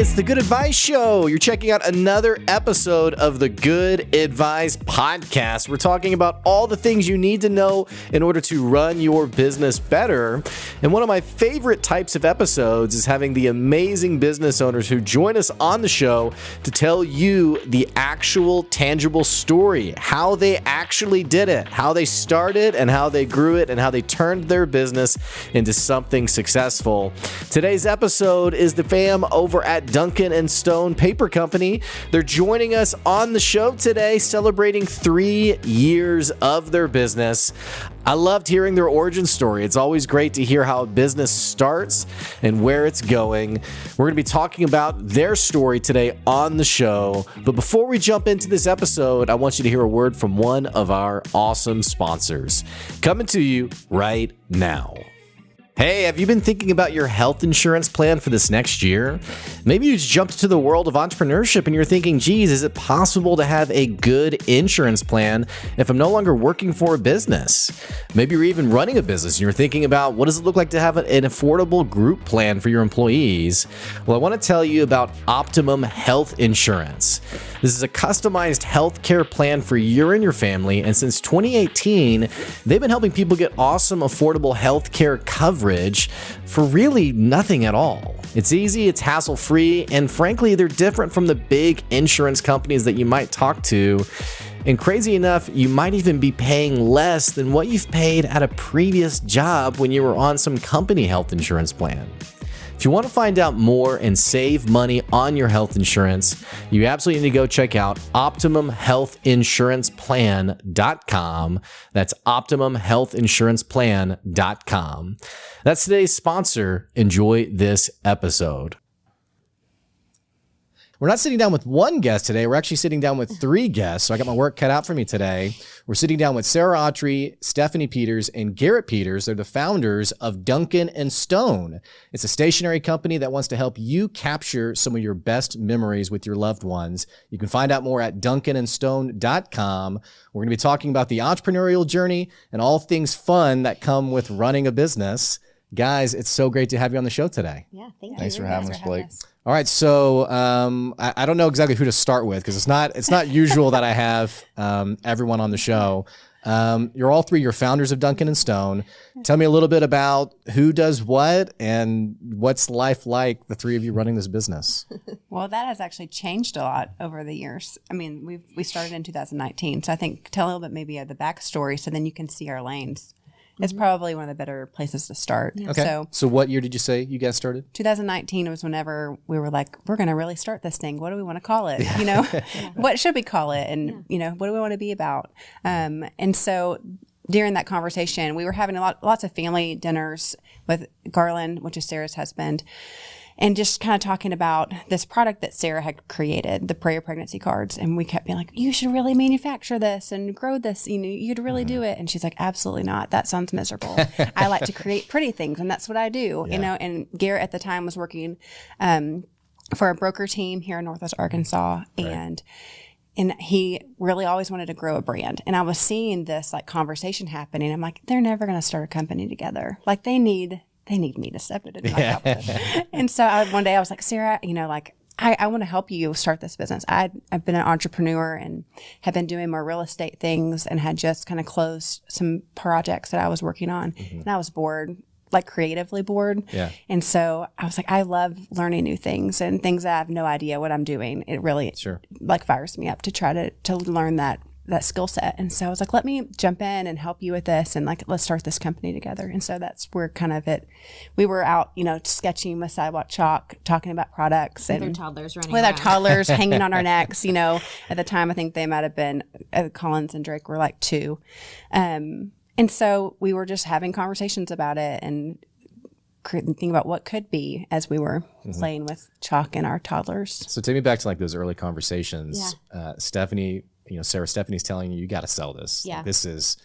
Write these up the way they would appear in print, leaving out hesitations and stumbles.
it's the Good Advice Show. You're checking out another episode of the Good Advice Podcast. We're talking about all the things you need to know in order to run your business better. And one of my favorite types of episodes is having the amazing business owners who join us on the show to tell you the actual tangible story, how they actually did it, how they started and how they grew it and how they turned their business into something successful. Today's episode is the fam over at Duncan Stone Paper Company. They're joining us on the show today, celebrating 3 years of their business. I loved hearing their origin story. It's always great to hear how a business starts and where it's going. We're going to be talking about their story today on the show. But before we jump into this episode, I want you to hear a word from one of our awesome sponsors. Coming to you right now. Hey, have you been thinking about your health insurance plan for this next year? Maybe you just jumped into the world of entrepreneurship and you're thinking, geez, is it possible to have a good insurance plan if I'm no longer working for a business? Maybe you're even running a business and you're thinking about what does it look like to have an affordable group plan for your employees? Well, I want to tell you about Optimum Health Insurance. This is a customized healthcare plan for you and your family, and since 2018, they've been helping people get awesome, affordable healthcare coverage for really nothing at all. It's easy, it's hassle-free, and frankly, they're different from the big insurance companies that you might talk to. And crazy enough, you might even be paying less than what you've paid at a previous job when you were on some company health insurance plan. If you want to find out more and save money on your health insurance, you absolutely need to go check out OptimumHealthInsurancePlan.com. That's OptimumHealthInsurancePlan.com. That's today's sponsor. Enjoy this episode. We're not sitting down with one guest today. We're actually sitting down with 3 guests. So I got my work cut out for me today. We're sitting down with Sarah Autry, Stephanie Peters, and Garrett Peters. They're the founders of Duncan Stone. It's a stationery company that wants to help you capture some of your best memories with your loved ones. You can find out more at duncanandstone.com. We're going to be talking about the entrepreneurial journey and all things fun that come with running a business. Guys, it's so great to have you on the show today. Yeah, thank you. Thanks for having us, Blake. All right, so I don't know exactly who to start with because it's not usual that I have everyone on the show. You're all 3, you're founders of Duncan Stone. Tell me a little bit about who does what and what's life like, the 3 of you running this business. Well, that has actually changed a lot over the years. I mean, we started in 2019, so I think tell a little bit maybe of the backstory so then you can see our lanes. It's probably one of the better places to start. Yeah. Okay. So what year did you say you guys started? 2019 was whenever we were like, we're going to really start this thing. What do we want to call it? You know, what should we call it? And, you know, what do we want to be about? And so during that conversation, we were having lots of family dinners with Garland, which is Sarah's husband, and just kind of talking about this product that Sarah had created, the prayer pregnancy cards. And we kept being like, you should really manufacture this and grow this. You know, you could really do it. And she's like, absolutely not. That sounds miserable. I like to create pretty things. And that's what I do, you know. And Garrett at the time was working for a broker team here in Northwest Arkansas. And he really always wanted to grow a brand. And I was seeing this like conversation happening. I'm like, they're never going to start a company together. Like they need me to step in and help them. And so one day I was like, Sarah, you know, like I want to help you start this business. I've been an entrepreneur and have been doing more real estate things and had just kind of closed some projects that I was working on. And I was bored, like creatively bored. Yeah. And so I was like, I love learning new things and things that I have no idea what I'm doing. It really like fires me up to try to learn that skill set. And so I was like, let me jump in and help you with this. And like, let's start this company together. And so that's where kind of we were out, you know, sketching with sidewalk chalk, talking about products with and our toddlers running with around. our toddlers hanging on our necks, you know, at the time, I think they might've been Collins and Drake were like 2. And so we were just having conversations about it and thinking about what could be as we were playing with chalk and our toddlers. So take me back to like those early conversations. Stephanie, you know, Stephanie's telling you got to sell this. Yeah. This is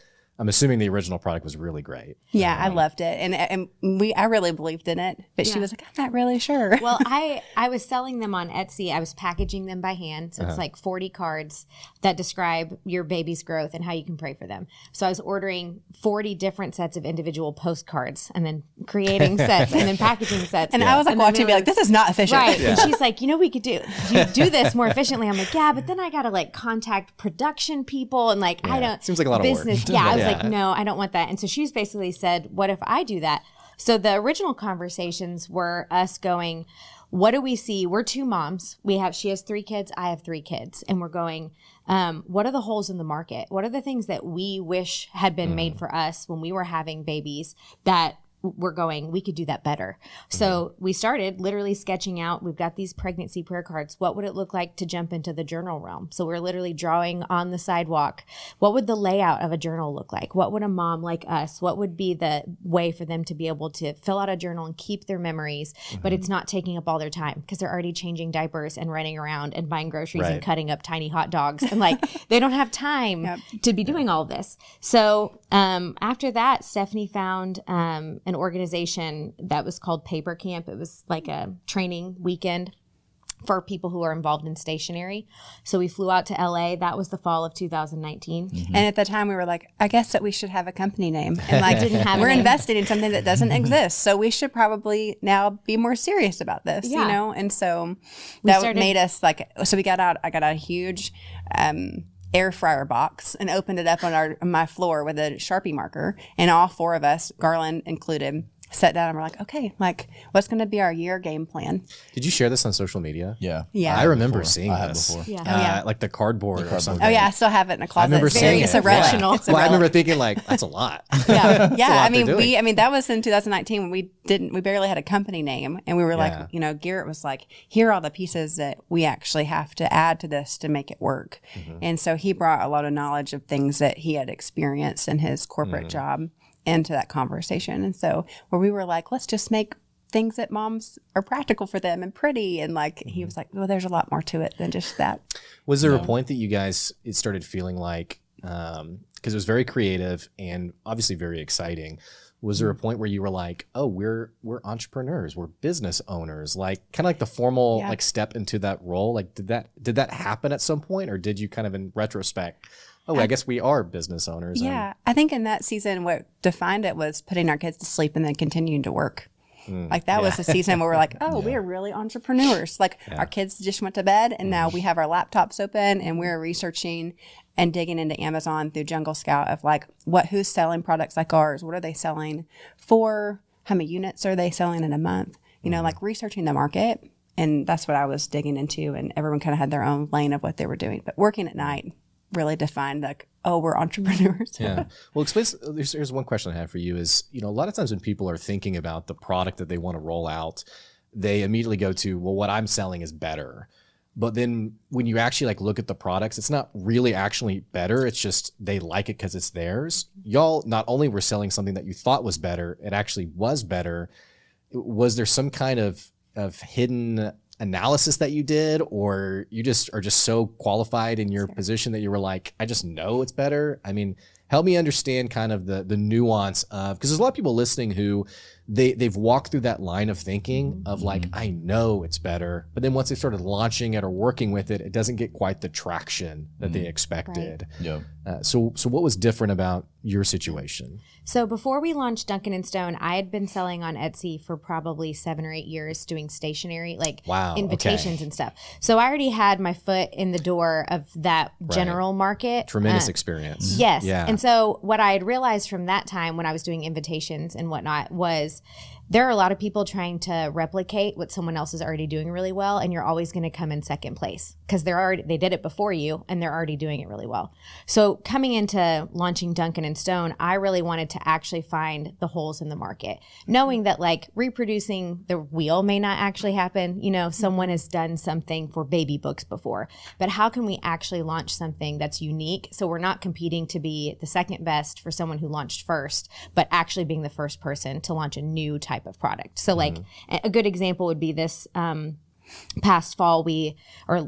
I'm assuming the original product was really great. Yeah, I loved it. And I really believed in it. But she was like, I'm not really sure. Well, I was selling them on Etsy. I was packaging them by hand. So it's like 40 cards that describe your baby's growth and how you can pray for them. So I was ordering 40 different sets of individual postcards and then creating sets and then packaging sets. And I was like watching and be like, this is not efficient. Right. Yeah. And she's like, we could do this more efficiently. I'm like, yeah, but then I got to like contact production people and like, I don't. Seems like a lot of work. Yeah. I was like, no, I don't want that. And so she's basically said, what if I do that? So the original conversations were us going, what do we see? We're two moms. She has 3 kids. I have 3 kids. And we're going, what are the holes in the market? What are the things that we wish had been made for us when we were having babies that we're going, we could do that better. So we started literally sketching out, we've got these pregnancy prayer cards. What would it look like to jump into the journal realm? So we're literally drawing on the sidewalk. What would the layout of a journal look like? What would a mom like us, what would be the way for them to be able to fill out a journal and keep their memories, but it's not taking up all their time because they're already changing diapers and running around and buying groceries and cutting up tiny hot dogs. And like, they don't have time to be doing all of this. So after that, Stephanie found an organization that was called Paper Camp. It was like a training weekend for people who are involved in stationery. So we flew out to LA. That was the fall of 2019. And at the time we were like, I guess that we should have a company name. And like, we're invested in something that doesn't exist. So we should probably now be more serious about this, you know? And so that made us like, so I got out a huge, air fryer box and opened it up on my floor with a Sharpie marker, and all 4 of us, Garland included, sat down and we're like, okay, like what's going to be our year game plan? Did you share this on social media? Yeah. I remember seeing this. Yeah. Like the cardboard or something. Oh yeah, I still have it in a closet. I remember seeing it's a relic. Well, I remember thinking like, that's a lot. Yeah. I mean, that was in 2019 when we barely had a company name, and we were like, Garrett was like, here are all the pieces that we actually have to add to this to make it work. And so he brought a lot of knowledge of things that he had experienced in his corporate job into that conversation. And so where we were like, let's just make things that moms are practical for them and pretty. And like, he was like, well, there's a lot more to it than just that. Was there a point that you guys, it started feeling like, because it was very creative and obviously very exciting. Was there a point where you were like, oh, we're entrepreneurs, we're business owners, like kind of like the formal like step into that role? Like, did that happen at some point, or did you kind of in retrospect, I guess we are business owners? Yeah. I think in that season, what defined it was putting our kids to sleep and then continuing to work. Like that was the season where we're like, oh, we're really entrepreneurs. Like our kids just went to bed, and now we have our laptops open and we're researching and digging into Amazon through Jungle Scout of like who's selling products like ours? What are they selling for? How many units are they selling in a month? You know, like researching the market. And that's what I was digging into, and everyone kind of had their own lane of what they were doing. But working at night really defined like, oh, we're entrepreneurs. Yeah. Well, here's one question I have for you is, a lot of times when people are thinking about the product that they want to roll out, they immediately go to, well, what I'm selling is better. But then when you actually like look at the products, it's not really actually better. It's just they like it because it's theirs. Y'all not only were selling something that you thought was better, it actually was better. Was there some kind of hidden analysis that you did, or you just are just so qualified in your position that you were like, I just know it's better? I mean, help me understand kind of the nuance of, because there's a lot of people listening who they've walked through that line of thinking of like, I know it's better, but then once they started launching it or working with it, it doesn't get quite the traction that they expected. Right. So what was different about your situation? So before we launched Duncan Stone, I had been selling on Etsy for probably 7 or 8 years, doing stationery, like invitations and stuff. So I already had my foot in the door of that general market. Tremendous experience. Yes. Yeah. And so what I had realized from that time when I was doing invitations and whatnot was there are a lot of people trying to replicate what someone else is already doing really well, and you're always going to come in second place because they did it before you and they're already doing it really well. So coming into launching Duncan Stone, I really wanted to actually find the holes in the market, knowing that like reproducing the wheel may not actually happen. Someone has done something for baby books before, but how can we actually launch something that's unique? So we're not competing to be the second best for someone who launched first, but actually being the first person to launch a new type of product. So like a good example would be this past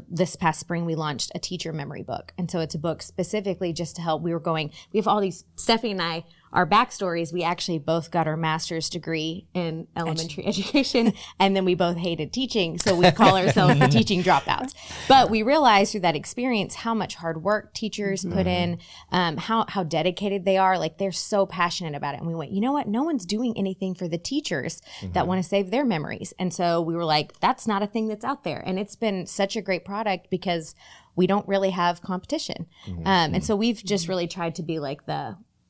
this past spring, we launched a teacher memory book. And so it's a book specifically just to help. We have all these, Stephanie and I, our backstories, we actually both got our master's degree in elementary education, and then we both hated teaching. So we call ourselves the teaching dropouts. But we realized through that experience how much hard work teachers put in, how dedicated they are. Like, they're so passionate about it. And we went, you know what? No one's doing anything for the teachers that want to save their memories. And so we were like, that's not a thing that's out there. And it's been such a great product because we don't really have competition. And so we've just really tried to be like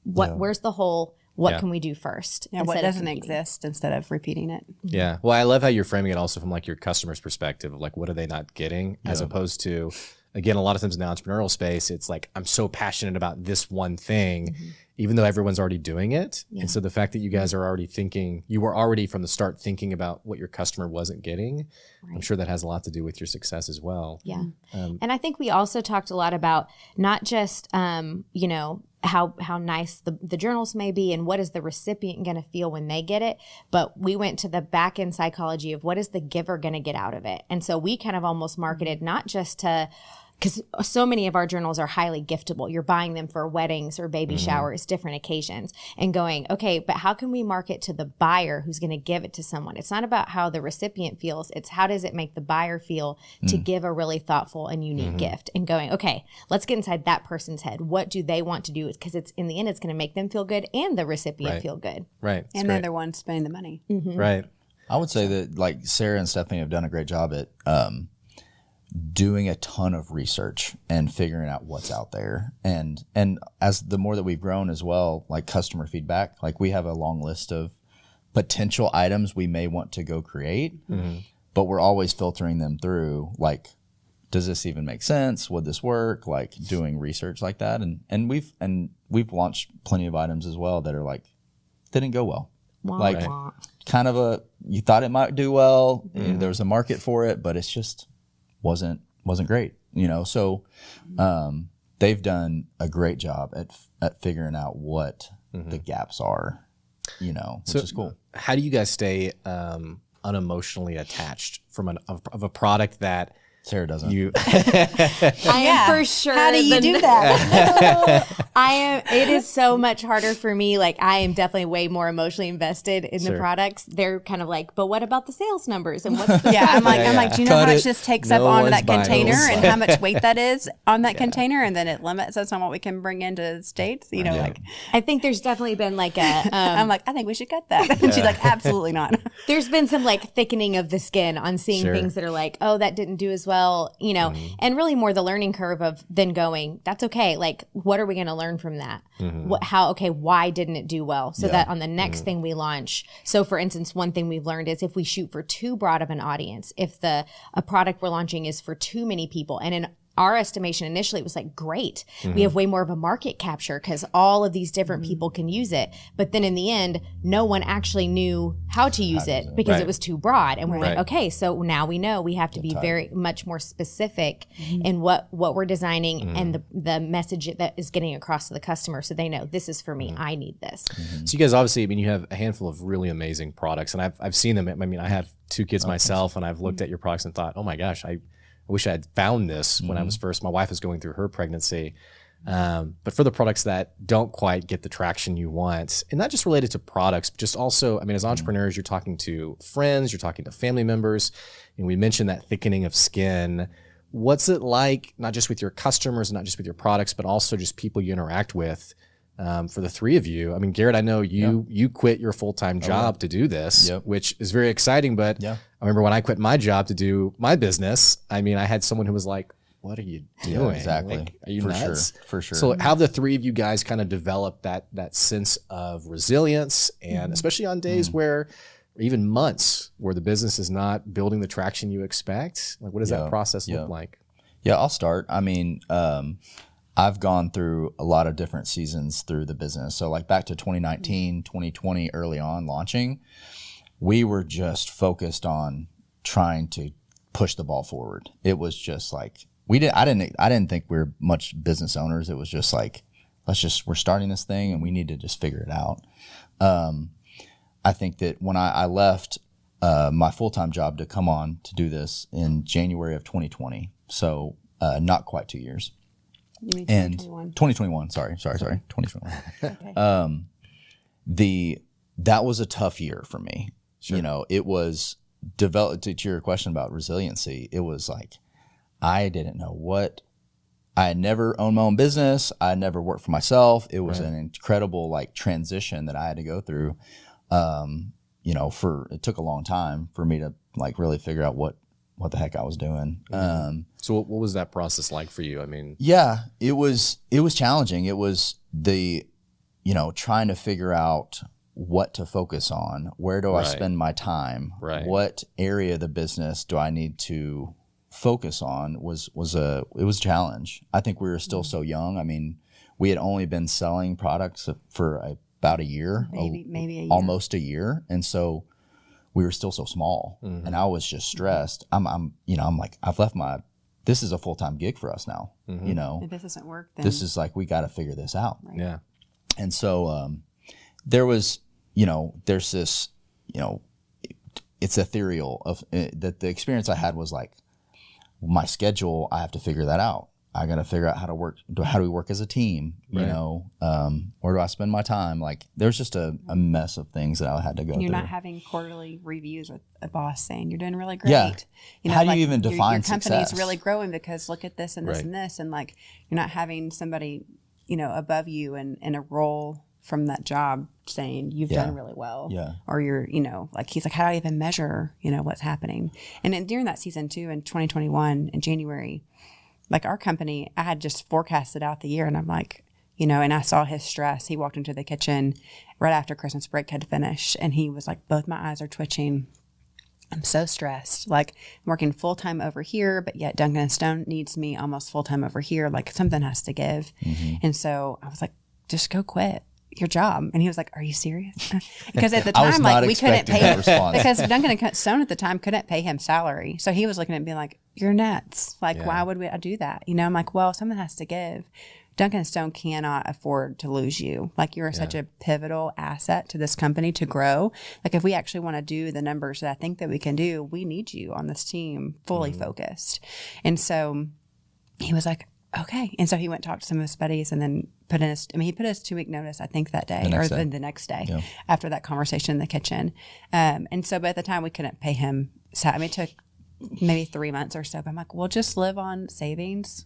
where's the hole? What can we do first? Yeah, what doesn't exist instead of repeating it. Yeah. Well, I love how you're framing it also from like your customer's perspective of like, what are they not getting, as opposed to, again, a lot of times in the entrepreneurial space, it's like, I'm so passionate about this one thing, even though everyone's already doing it. And so the fact that you guys are already you were already from the start thinking about what your customer wasn't getting, I'm sure that has a lot to do with your success as well. Yeah. And I think we also talked a lot about not just, how nice the journals may be and what is the recipient going to feel when they get it, but we went to the back end psychology of what is the giver going to get out of it. And so we kind of almost marketed not just to, because so many of our journals are highly giftable. You're buying them for weddings or baby showers, different occasions, and going, okay, but how can we market to the buyer who's going to give it to someone? It's not about how the recipient feels. It's how does it make the buyer feel to give a really thoughtful and unique gift, and going, okay, let's get inside that person's head. What do they want to do? Because it's in the end, it's going to make them feel good and the recipient feel good. Right. And they're the ones spending the money. Right. I would say that like Sarah and Stephanie have done a great job at doing a ton of research and figuring out what's out there. And as the more that we've grown as well, like customer feedback, like we have a long list of potential items we may want to go create, but we're always filtering them through, like, does this even make sense? Would this work? Like doing research like that. And we've launched plenty of items as well that are like, didn't go well. Like kind of you thought it might do well. There was a market for it, but it's just wasn't great, so they've done a great job at figuring out what the gaps are, which is cool. How do you guys stay unemotionally attached of a product that Sarah doesn't? I am for sure. How do you do that? It is so much harder for me. Like, I am definitely way more emotionally invested in the products. They're kind of like, but what about the sales numbers? And what's the I'm like, do you know how much this takes up on that container and how much weight that is on that container? And then it limits us on what we can bring into the States. Like, I think there's definitely been like a, I'm like, I think we should cut that. And she's like, absolutely not. There's been some like thickening of the skin on seeing things that are like, oh, that didn't do as well, and really more the learning curve of then going, that's okay. Like, what are we going to learn from that? Why didn't it do well? So that on the next thing we launch. So for instance, one thing we've learned is if we shoot for too broad of an audience, if a product we're launching is for too many people, and in our estimation initially, it was like, great, we have way more of a market capture because all of these different people can use it. But then in the end, no one actually knew how to use it because it was too broad. And we're like, okay, so now we know we have to be very much more specific in what we're designing and the message that is getting across to the customer, so they know this is for me. I need this. So you guys obviously, you have a handful of really amazing products, and I've seen them. I have 2 kids myself, and I've looked at your products and thought, oh my gosh, I wish I had found this when I was first. My wife was going through her pregnancy. But for the products that don't quite get the traction you want, and not just related to products, but just also, as entrepreneurs, you're talking to friends, you're talking to family members, and we mentioned that thickening of skin. What's it like, not just with your customers, not just with your products, but also just people you interact with? For the 3 of you, Garrett, I know you quit your full-time job to do this, which is very exciting. But I remember when I quit my job to do my business, I had someone who was like, what are you doing? Yeah, exactly. Like, are you nuts? For sure. So how have the 3 of you guys kind of developed that sense of resilience, and especially on days where, or even months where the business is not building the traction you expect? Like, what does that process look like? Yeah, I'll start. I've gone through a lot of different seasons through the business. So like back to 2019, 2020, early on launching, we were just focused on trying to push the ball forward. It was just like, I didn't think we were much business owners. It was just like, we're starting this thing and we need to just figure it out. I think that when I left, my full-time job to come on to do this in January of 2020. So not quite 2 years. You mean And 2021? 2021. Sorry, 2021. Okay. That was a tough year for me. You know, it was developed to your question about resiliency. It was like, I didn't know what, I had never owned my own business. I had never worked for myself. It was an incredible like transition that I had to go through. You know, it took a long time for me to like really figure out what the heck I was doing. So what was that process like for you? I mean, yeah, it was challenging. It was trying to figure out what to focus on. Where do I spend my time? Right. What area of the business do I need to focus on? It was a challenge. I think we were still so young. I mean, we had only been selling products for about a year, maybe a year. almost a year, and so we were still so small. And I was just stressed. I'm like, I've left this is a full-time gig for us now. You know, If this doesn't work, then this is like, we got to figure this out. Right. yeah. And so there was, there's this, it's ethereal of that. The experience I had was like, my schedule, I have to figure that out. I got to figure out how to work. How do we work as a team? Right. Where do I spend my time? Like, there's just a mess of things that I had to go you're through. not having quarterly reviews with a boss saying you're doing really great. Yeah. How do you even your define company's success? really growing because look at this and this Right. and this, and like you're not having somebody above you in a role from that job saying you've done really well. Yeah. Or you're like he's like, how do I even measure what's happening? And then during that season too, in 2021 in January, like our company, I had just forecasted out the year, and I'm like, and I saw his stress. He walked into the kitchen right after Christmas break had finished, and he was like, both my eyes are twitching. I'm so stressed. Like, I'm working full time over here, but yet Duncan Stone needs me almost full time over here. Like, something has to give. And so I was like, just go quit your job. And he was like, are you serious? Because at the I was time, not like, we couldn't expecting pay that him response. because Duncan Stone at the time couldn't pay him salary. So he was looking at me being like, you're nuts. Like, why would I do that? I'm like, well, something has to give. Duncan Stone cannot afford to lose you. Like, you're such a pivotal asset to this company to grow. Like, if we actually want to do the numbers that I think that we can do, we need you on this team fully focused. And so he was like, okay. And so he went and talked to some of his buddies and then he put his 2-week notice, I think, that day the next day after that conversation in the kitchen. And so, but at the time we couldn't pay him. It took maybe 3 months or so. But I'm like, we'll just live on savings.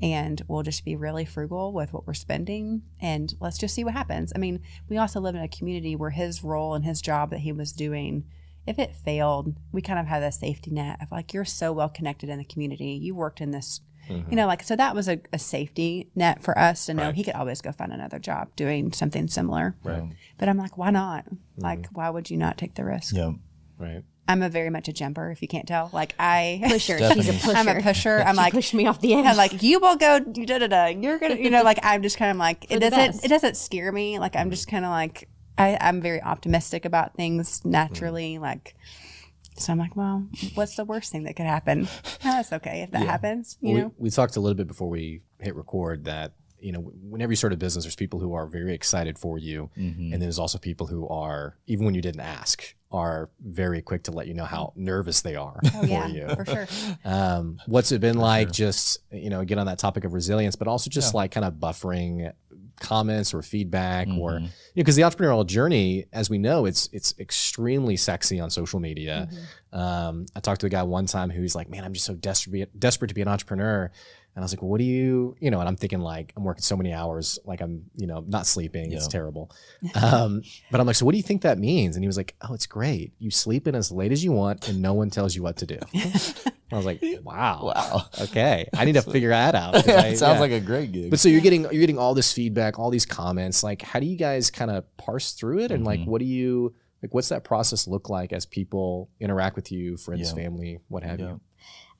And we'll just be really frugal with what we're spending, and let's just see what happens. I mean, we also live in a community where his role and his job that he was doing, if it failed, we kind of had a safety net of like, you're so well connected in the community. You worked in this, so that was a safety net for us to know he could always go find another job doing something similar. Right. But I'm like, why not? Like, why would you not take the risk? Yeah. Right. I'm a very much a jumper, if you can't tell. Like, Pusher. Definitely. She's a pusher. I'm a pusher. I'm like, Push me off the edge. I'm like, you will go da-da-da. You're gonna, like, I'm just kind of like, For the best. it doesn't scare me. Like, I'm just kind of like, I'm very optimistic about things naturally. Like, so I'm like, well, what's the worst thing that could happen? No, that's okay if that happens. You know, We talked a little bit before we hit record that, whenever you start a business, there's people who are very excited for you. And then there's also people who are, even when you didn't ask, are very quick to let you know how nervous they are for you. for sure. What's it been like just, again, on that topic of resilience, but also just like kind of buffering comments or feedback or, because the entrepreneurial journey, as we know, it's extremely sexy on social media. I talked to a guy one time who's like, man, I'm just so desperate to be an entrepreneur. And I was like, well, what do you, and I'm thinking like, I'm working so many hours, like I'm, not sleeping. It's terrible. But I'm like, so what do you think that means? And he was like, oh, it's great. You sleep in as late as you want and no one tells you what to do. I was like, wow. Okay. I need to figure that out. It sounds like a great gig. But so you're getting all this feedback, all these comments. Like, how do you guys kind of parse through it? And like, what's that process look like as people interact with you, friends, family, what have you?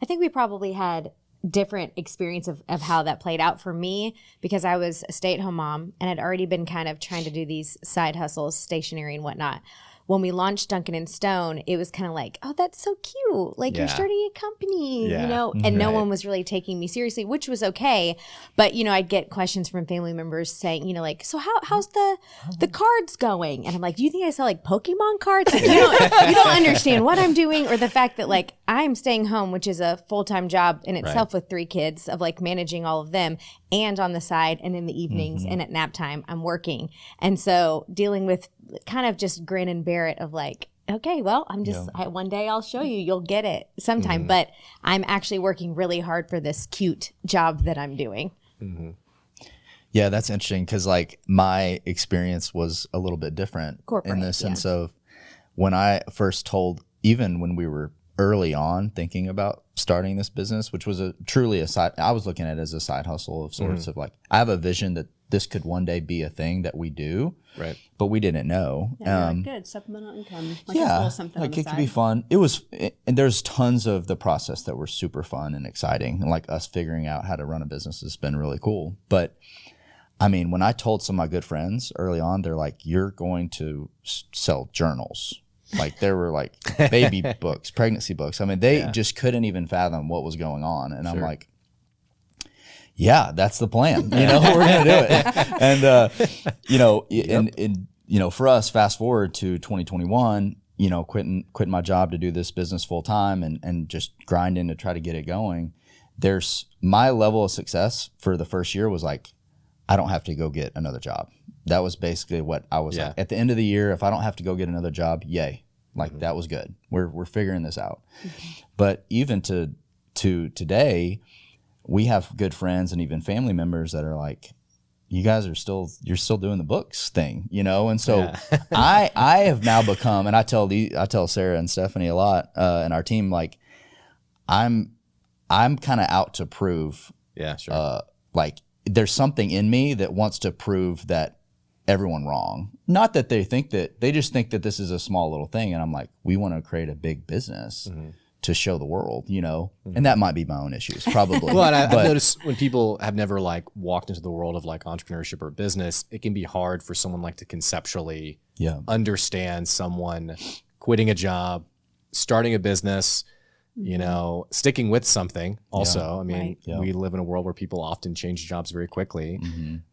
I think we probably had different experience of how that played out for me because I was a stay-at-home mom and had already been kind of trying to do these side hustles, stationery and whatnot. when we launched Duncan and Stone, it was kind of like, oh, that's so cute. Like you're starting a company, you know, and no one was really taking me seriously, which was okay. But, you know, I'd get questions from family members saying, you know, like, so how's the cards going? And I'm like, do you think I sell like Pokemon cards? Like, you don't understand what I'm doing, or the fact that like I'm staying home, which is a full-time job in itself with 3 kids, of like managing all of them, and on the side and in the evenings and at nap time I'm working. And so dealing with kind of just grin and bear it of like, okay, well, I'm just, one day I'll show you, you'll get it sometime. But I'm actually working really hard for this cute job that I'm doing. Yeah, that's interesting, because like my experience was a little bit different in the sense of when I first told, even when we were early on thinking about starting this business, which was truly a side, I was looking at it as a side hustle of sorts of like, I have a vision that this could one day be a thing that we do, but we didn't know. Good supplemental income, like a little something like on the it side. could be fun. And there's tons of the process that were super fun and exciting, and like us figuring out how to run a business has been really cool. But I mean, when I told some of my good friends early on, they're like, you're going to sell journals. Like there were like baby books, pregnancy books. I mean, they just couldn't even fathom what was going on. And I'm like, yeah, that's the plan. You know, we're going to do it. And, you know, and, you know, for us, fast forward to 2021, you know, quitting my job to do this business full time and just grinding to try to get it going. There's my level of success for the first year was like, I don't have to go get another job. That was basically what I was like. At the end of the year, if I don't have to go get another job, yay. Like that was good. We're figuring this out. But even to today, we have good friends and even family members that are like, you guys are you're still doing the books thing, you know? And so I have now become, and I tell Sarah and Stephanie a lot, and our team, like I'm kind of out to prove, like there's something in me that wants to prove that everyone wrong. Not that they just think that this is a small little thing. And I'm like, we want to create a big business to show the world, you know, and that might be my own issues probably. Well, and I've noticed when people have never like walked into the world of like entrepreneurship or business, it can be hard for someone like to conceptually understand someone quitting a job, starting a business, you know, sticking with something also. I mean, we live in a world where people often change jobs very quickly.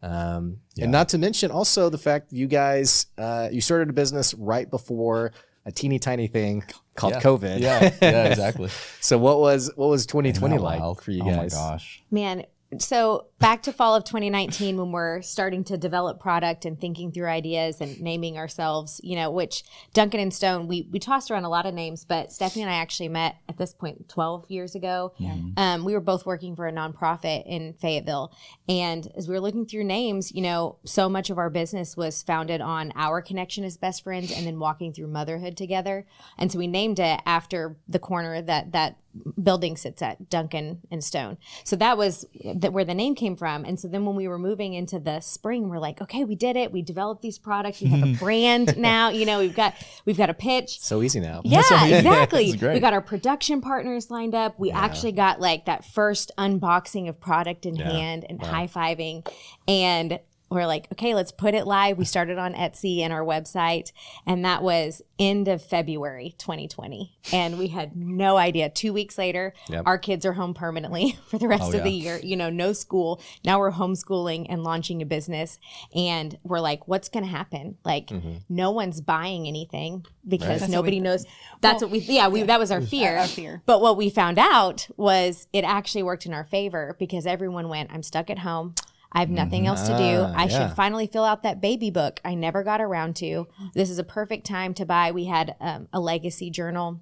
And not to mention also the fact that you guys, you started a business right before a teeny tiny thing called COVID. Yeah, exactly. So what was 2020 like for you guys? Oh my gosh. Man, so back to fall of 2019 when we're starting to develop product and thinking through ideas and naming ourselves, you know, which Duncan and Stone, we tossed around a lot of names, but Stephanie and I actually met at this point 12 years ago. We were both working for a nonprofit in Fayetteville. And as we were looking through names, you know, so much of our business was founded on our connection as best friends and then walking through motherhood together. And so we named it after the corner that building sits at, Duncan and Stone. So that was where the name came from. And so then when we were moving into the spring, we're like, okay, we did it. We developed these products. We have a brand now. You know, we've got a pitch. So easy now. Yeah, exactly. We got our production partners lined up. We actually got like that first unboxing of product in hand and high-fiving. And we're like, okay, let's put it live. We started on Etsy and our website, and that was end of February 2020. And we had no idea. 2 weeks later, our kids are home permanently for the rest of the year. You know, no school. Now we're homeschooling and launching a business. And we're like, what's going to happen? Like, no one's buying anything because nobody knows. That's what that was our fear. Our fear. But what we found out was it actually worked in our favor because everyone went, I'm stuck at home. I have nothing else to do. I should finally fill out that baby book I never got around to. This is a perfect time to buy. We had a legacy journal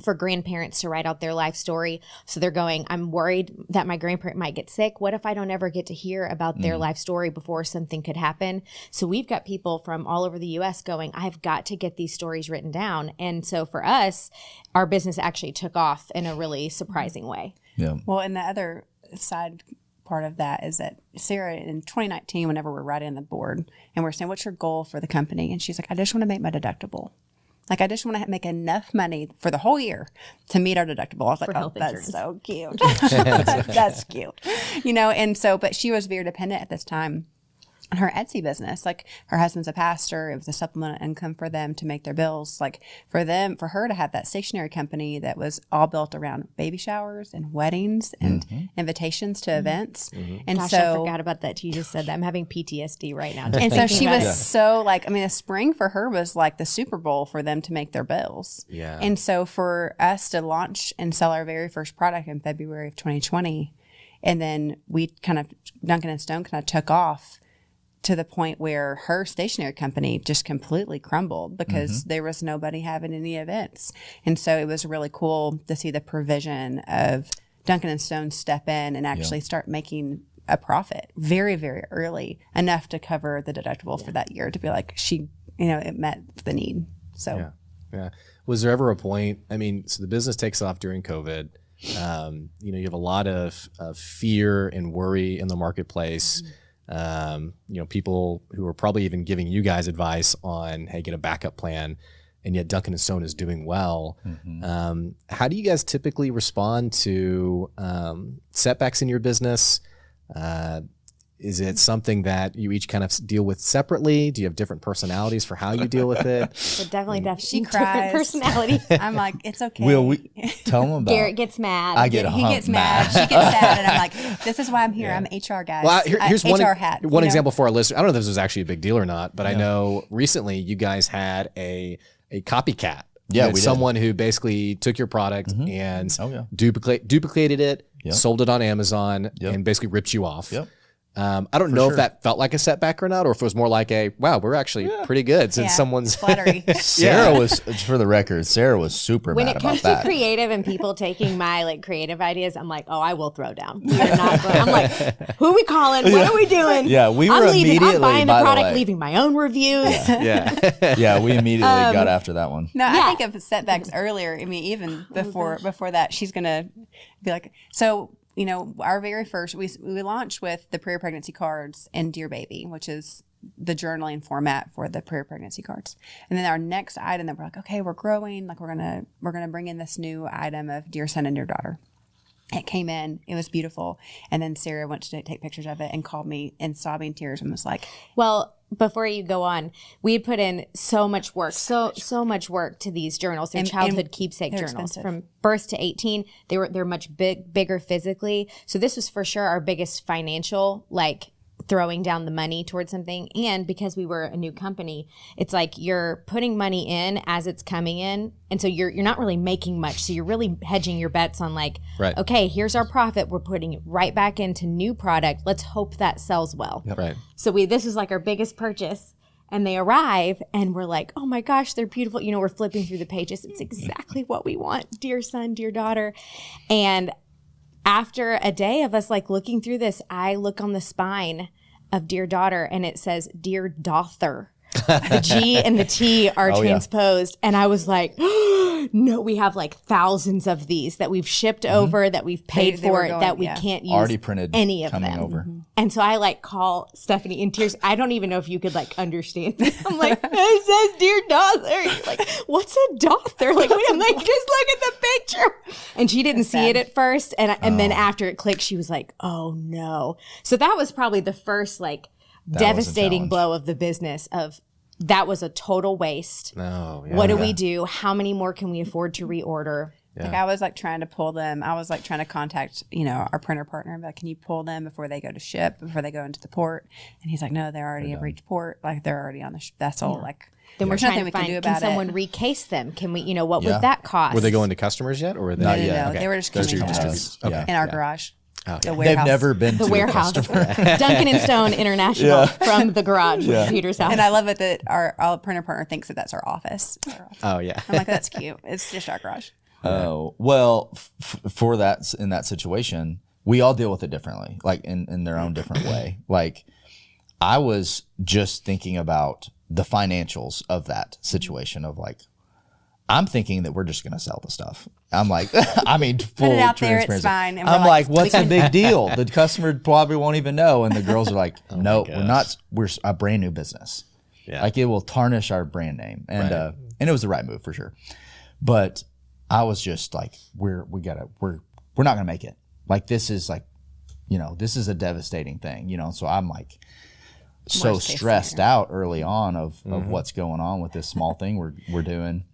for grandparents to write out their life story. So they're going, I'm worried that my grandparent might get sick. What if I don't ever get to hear about their life story before something could happen? So we've got people from all over the U.S. going, I've got to get these stories written down. And so for us, our business actually took off in a really surprising way. Yeah. Well, and the other side part of that is that Sarah in 2019, whenever we're writing the board and we're saying, what's your goal for the company? And she's like, I just want to make my deductible. Like, I just want to make enough money for the whole year to meet our deductible. I was like, oh, that's so cute. That's cute. You know, and so, but she was very dependent at this time her Etsy business. Like her husband's a pastor. It was a supplemental income for them to make their bills. Like for her to have that stationery company that was all built around baby showers and weddings and invitations to events. And Gosh, so I forgot about that. You just said that. I'm having PTSD right now. and so she was so like, I mean, the spring for her was like the Super Bowl for them to make their bills. Yeah. And so for us to launch and sell our very first product in February of 2020, and then Duncan and Stone kind of took off to the point where her stationery company just completely crumbled because there was nobody having any events. And so it was really cool to see the provision of Duncan and Stone step in and actually start making a profit very, very early, enough to cover the deductible for that year, to be like, it met the need. So Yeah. Was there ever a point, I mean, so the business takes off during COVID. You have a lot of fear and worry in the marketplace. People who are probably even giving you guys advice on, hey, get a backup plan, and yet Duncan and Stone is doing well. How do you guys typically respond to setbacks in your business? Is it something that you each kind of deal with separately? Do you have different personalities for how you deal with it? But definitely she different cries. personality. I'm like, it's okay. Will we tell them about? Garrett gets mad. I get He gets mad. She gets sad, and I'm like, "This is why I'm here. I'm HR guy. Well, here's HR hat. One example for our listeners. I don't know if this was actually a big deal or not, but I know recently you guys had a copycat. Yeah, You had we did. someone who basically took your product and duplicated it, sold it on Amazon, and basically ripped you off. Yep. I don't know if that felt like a setback or not, or if it was more like a, wow, we're actually pretty good since someone's flattery. Sarah was, for the record, Sarah was super When mad it comes about to that. creative and people taking my creative ideas, I'm like, oh, I will throw down. We are not going. I'm like, who are we calling? What are we doing? Yeah, we were I'm leaving. immediately, I'm buying the by the product, way. leaving my own reviews. Yeah, we immediately got after that one. No, I think of setbacks earlier. I mean, even before that, she's gonna be like, so. Our very first, we launched with the pre-pregnancy cards and Dear Baby, which is the journaling format for the pre-pregnancy cards. And then our next item that we're like, okay, we're growing. Like we're gonna bring in this new item of Dear Son and Dear Daughter. It came in, it was beautiful. And then Sarah went to take pictures of it and called me in sobbing tears and was like, well, before you go on, we had put in so much work, so much work to these journals. They're childhood keepsake journals expensive. from birth to 18. They're much bigger physically. So this was for sure our biggest financial, throwing down the money towards something. And because we were a new company, it's like you're putting money in as it's coming in. And so you're not really making much. So you're really hedging your bets on okay, here's our profit. We're putting it right back into new product. Let's hope that sells well. Yep. Right. So this was our biggest purchase. And they arrive and we're like, oh my gosh, they're beautiful. We're flipping through the pages. It's exactly what we want. Dear son, dear daughter. And after a day of us looking through this, I look on the spine of Dear Daughter and it says Dear Dother. The G and the T are transposed. And I was like, no, we have thousands of these that we've shipped over, that we've paid They for, were going, that we can't use Already printed, any of coming them. over. And so I call Stephanie in tears. I don't even know if you could understand. I'm like, it says Dear Dother. You're like, what's a Dother? I'm like, just look at the picture. And she didn't see it at first. And then after it clicked, she was like, oh no. So that was probably the first devastating blow of the business of that was a total waste. Oh, yeah. What do we do? How many more can we afford to reorder? I was trying to pull them. I was trying to contact, our printer partner and be like, can you pull them before they go to ship, before they go into the port? And he's like, no, they're already have reached port. They're already on the vessel. Then we're there's trying nothing to we can find, do can about someone it. recase them? Can we, what would that cost? Were they going to customers yet, or were they? Not No, yet. they were just Those coming are to us distributors. Okay. in our garage. The They've warehouse. never been the to warehouse. a customer. Duncan and Stone International from the garage of Peter's house. And I love it that our printer partner thinks that that's our office. Oh, yeah. I'm like, that's cute. It's just our garage. Oh, well, for that, in that situation, we all deal with it differently, in their own different way. I was just thinking about the financials of that situation of I'm thinking that we're just going to sell the stuff. I'm like, full Put it out there, it's transparency. fine. And I'm we're like, what's the big deal? The customer probably won't even know. And the girls are like, no, we're not. We're a brand new business. Yeah. It will tarnish our brand name. And and it was the right move for sure. But I was just like, we're not going to make it. This is this is a devastating thing, So I'm like, so Worst case stressed scenario. out early on of what's going on with this small thing we're doing.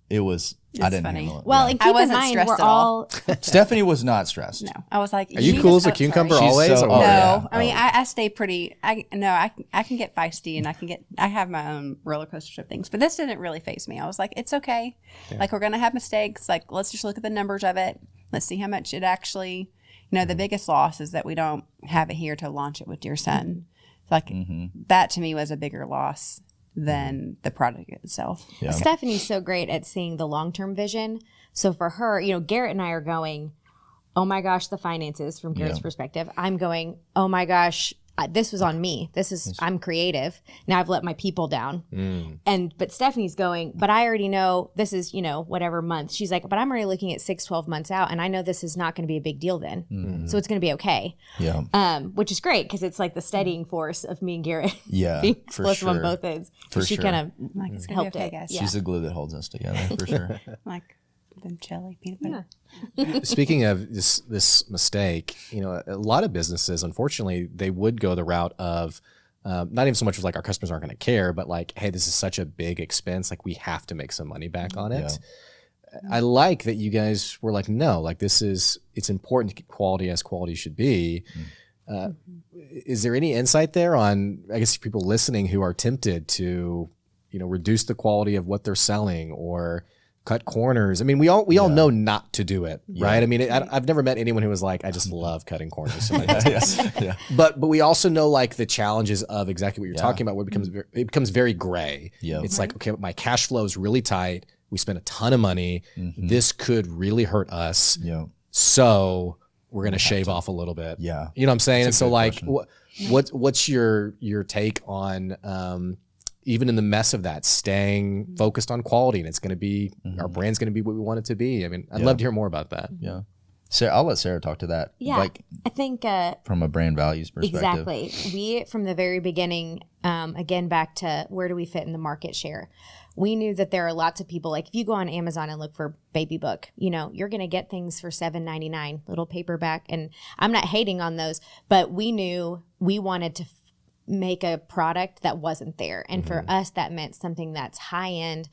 It was, I didn't funny. handle it. Well, Yeah. and I keep in wasn't mind, stressed we're at all. all Stephanie was not stressed. No, I was like, Are you cool as a cucumber She's always? so- or oh, what? No, yeah. I mean, I stay pretty. I can get feisty, and I have my own roller coaster of things. But this didn't really faze me. I was like, it's okay. Like, we're gonna have mistakes. Like, let's just look at the numbers of it. Let's see how much it actually. The biggest loss is that we don't have it here to launch it with Dear Son. Like that to me was a bigger loss than the product itself. Yeah. Stephanie's so great at seeing the long-term vision. So for her, Garrett and I are going, oh my gosh, the finances from Garrett's perspective. I'm going, oh my gosh, this was on me. I'm creative. Now I've let my people down. But Stephanie's going, but I already know this is, whatever month. She's like, but I'm already looking at 6-12 months out, and I know this is not going to be a big deal then. So it's going to be okay. Yeah. Which is great because it's like the steadying force of me and Garrett Yeah. being For explosive on sure. both ends. For She sure. kind Like, it's of gonna be helped okay, it. guys. Yeah. She's the glue that holds us together, for sure. Like them jelly peanut butter. Speaking of this mistake, a lot of businesses, unfortunately, they would go the route of not even so much as like our customers aren't going to care, but like, hey, this is such a big expense, like we have to make some money back on it. I like that you guys were like, no, like it's important to keep quality as quality should be. Is there any insight there on, I guess, people listening who are tempted to, reduce the quality of what they're selling or cut corners? I mean, we all know not to do it, right? I mean, I've never met anyone who was like, I just love cutting corners. Yeah. But we also know like the challenges of exactly what you're talking about, where it becomes very gray. Yeah. It's like, okay, my cash flow is really tight. We spent a ton of money. This could really hurt us. Yeah. So we're going to shave off a little bit. Yeah. You know what I'm saying? And That's a so good like, question. what's your take on, even in the mess of that, staying focused on quality, and it's going to be, our brand's going to be what we want it to be. I mean, I'd love to hear more about that. Yeah. Sarah, I'll let Sarah talk to that. Yeah. Like I think from a brand values perspective. exactly. We, from the very beginning, again, back to where do we fit in the market share? We knew that there are lots of people, like if you go on Amazon and look for baby book, you're going to get things for $7.99, little paperback. And I'm not hating on those, but we knew we wanted to make a product that wasn't there. And for us, that meant something that's high end,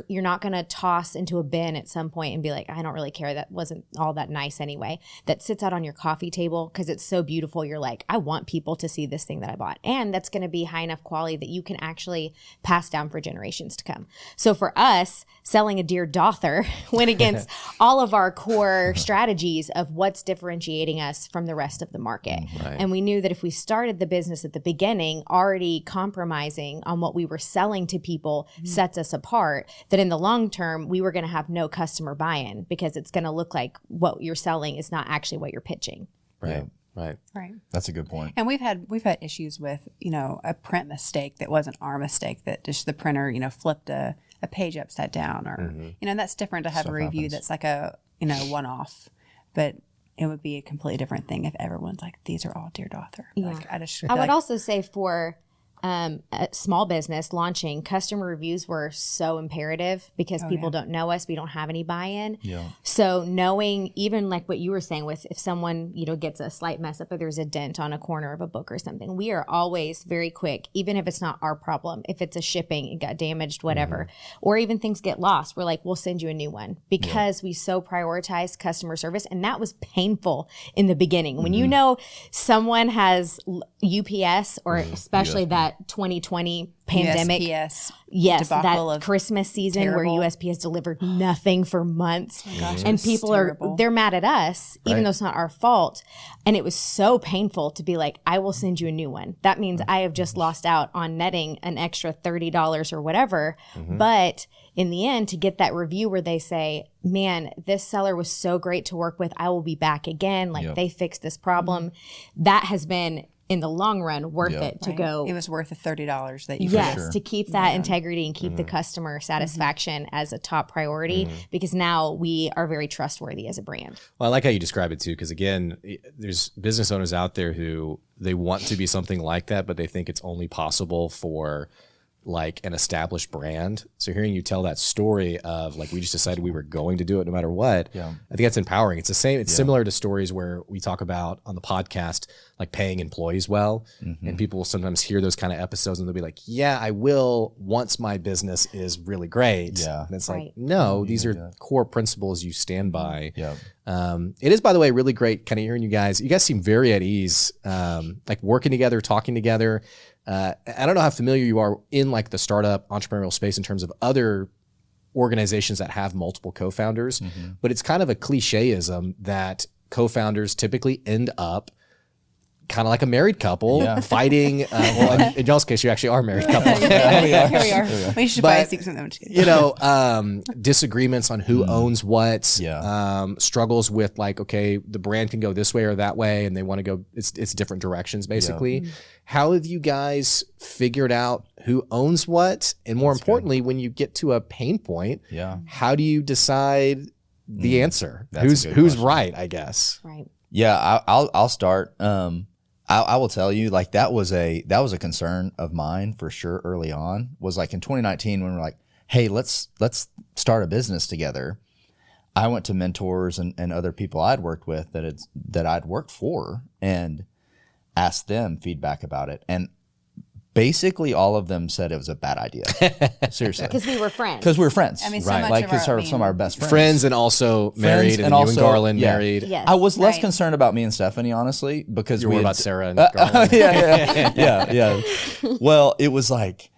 you're not going to toss into a bin at some point and be like, I don't really care. That wasn't all that nice anyway. That sits out on your coffee table because it's so beautiful. You're like, I want people to see this thing that I bought. And that's going to be high enough quality that you can actually pass down for generations to come. So for us, selling a Dear Dother went against all of our core strategies of what's differentiating us from the rest of the market. And we knew that if we started the business at the beginning already compromising on what we were selling to people sets us apart, that in the long term we were going to have no customer buy-in because it's going to look like what you're selling is not actually what you're pitching. Right. Right. Right. That's a good point. And we've had issues with, a print mistake that wasn't our mistake, that just the printer, flipped a page upside down, or, that's different to have a review happens. that's like a, one-off. But it would be a completely different thing if everyone's like, these are all Dear Dother. Yeah. Like, I would also say for a small business launching, customer reviews were so imperative because people don't know us. We don't have any buy-in. Yeah. So knowing, even like what you were saying with if someone, gets a slight mess up or there's a dent on a corner of a book or something, we are always very quick, even if it's not our problem. If it's a shipping, it got damaged, whatever, or even things get lost, we're like, we'll send you a new one because we so prioritize customer service. And that was painful in the beginning. When someone has UPS or especially that 2020 pandemic. USPS Yes, debacle that of Christmas season terrible. where USPS delivered nothing for months. gosh, it And was people terrible. they're mad at us, even though it's not our fault. And it was so painful to be like, I will send you a new one. That means I have just lost out on netting an extra $30 or whatever. But in the end, to get that review where they say, man, this seller was so great to work with, I will be back again. Like they fixed this problem. That has been, in the long run, worth it to go. It was worth the $30 that you Yes, to keep that integrity and keep the customer satisfaction as a top priority, because now we are very trustworthy as a brand. Well, I like how you describe it too, because again, there's business owners out there who they want to be something like that, but they think it's only possible for like an established brand. So hearing you tell that story of like, we just decided we were going to do it no matter what. I think that's empowering. It's the same. It's similar to stories where we talk about on the podcast, like paying employees well. And people will sometimes hear those kind of episodes and they'll be like, yeah, I will once my business is really great. And it's like, no, these are core principles you stand by. It is, by the way, really great kind of hearing you guys. You guys seem very at ease, like working together, talking together. I don't know how familiar you are in like the startup entrepreneurial space in terms of other organizations that have multiple co-founders, but it's kind of a clicheism that co-founders typically end up kind of like a married couple fighting. Well, in y'all's case, you actually are a married couple. Here we are. We should buy something. You know, disagreements on who owns what, struggles with like, okay, the brand can go this way or that way, and they want to go, it's different directions basically. How have you guys figured out who owns what? And more importantly, when you get to a pain point, how do you decide the answer? Who's right, I guess. Right. Yeah, I'll start. I will tell you, like that was a concern of mine for sure early on. Was like in 2019 when we're like, hey, let's start a business together. I went to mentors and other people I'd worked with that I'd worked for and asked them feedback about it. And basically all of them said it was a bad idea. Seriously. Because we were friends. Because we were friends. I mean, so right. much Like of our, some of our best friends. Friends and also married, and you and Garland married. Yes. I was less concerned about me and Stephanie, honestly, because You're worried about Sarah and Garland. yeah. Well, it was like,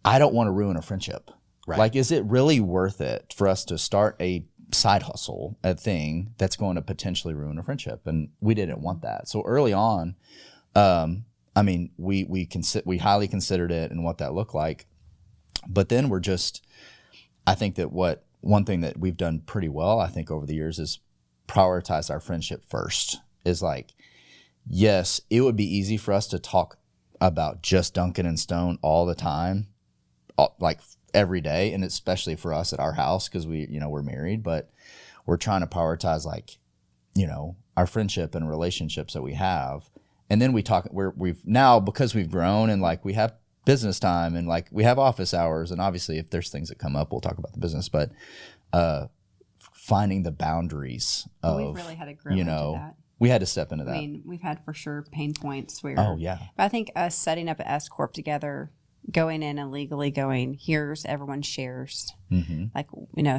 I don't want to ruin a friendship. Right. Like, is it really worth it for us to start a side hustle, a thing that's going to potentially ruin a friendship? And we didn't want that. So early on, I mean, we highly considered it and what that looked like. But then I think that one thing that we've done pretty well, I think over the years, is prioritize our friendship first. Is like, yes, it would be easy for us to talk about just Duncan and Stone all the time, like every day, and especially for us at our house because we're married, but we're trying to prioritize like, our friendship and relationships that we have. And then we've now, because we've grown and like we have business time and like we have office hours, and obviously if there's things that come up, we'll talk about the business, but finding the boundaries of, we've really had to grow into that. We had to step into that. I mean, we've had for sure pain points where, but I think us setting up an S Corp together, going in and legally going, here's everyone's shares. Like,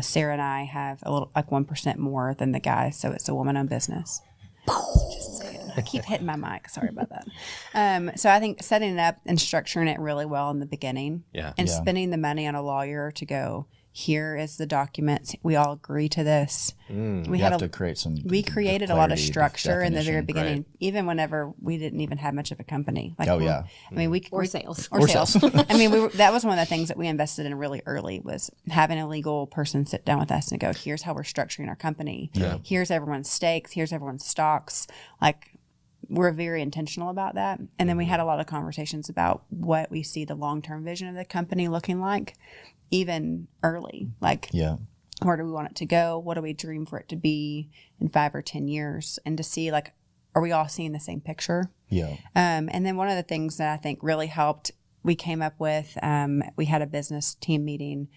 Sarah and I have a little, like 1% more than the guy. So it's a woman-owned business. Just saying. I keep hitting my mic. Sorry about that. So I think setting it up and structuring it really well in the beginning, and spending the money on a lawyer to go, here is the documents. We all agree to this. We have to create some. We created a lot of structure in the very beginning, even whenever we didn't even have much of a company. Like, I mean, sales. I mean, that was one of the things that we invested in really early, was having a legal person sit down with us and go, here's how we're structuring our company. Here's everyone's stakes. Here's everyone's stocks. Like, we're very intentional about that. And then we had a lot of conversations about what we see the long-term vision of the company looking like, even early. Like, where do we want it to go? What do we dream for it to be in 5 or 10 years? And to see, like, are we all seeing the same picture? And then one of the things that I think really helped, we came up with, we had a business team meeting,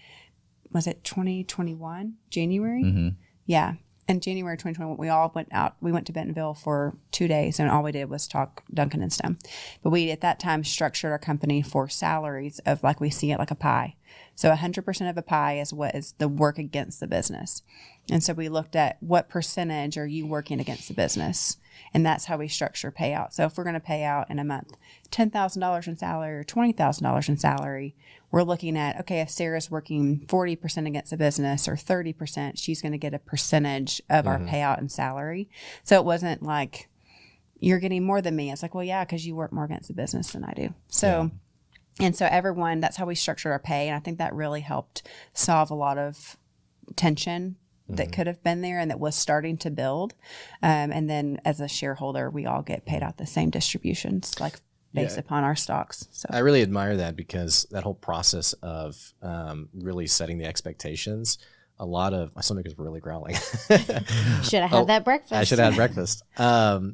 was it 2021, January? In January 2021, we all went out. We went to Bentonville for 2 days, and all we did was talk Duncan and Stone. But we, at that time, structured our company for salaries of, like, we see it like a pie. So 100% of a pie is what is the work against the business. And so we looked at what percentage are you working against the business? And that's how we structure payout. So if we're going to pay out in a month $10,000 in salary or $20,000 in salary, we're looking at, okay, if Sarah's working 40% against the business or 30%, she's going to get a percentage of our payout in salary. So it wasn't like, you're getting more than me. It's like, well, yeah, because you work more against the business than I do. So, and so everyone, that's how we structured our pay. And I think that really helped solve a lot of tension that could have been there and that was starting to build. And then as a shareholder, we all get paid out the same distributions, like based upon our stocks. So I really admire that, because that whole process of really setting the expectations, a lot of, my stomach is really growling. Should have had that breakfast. I should have had breakfast. A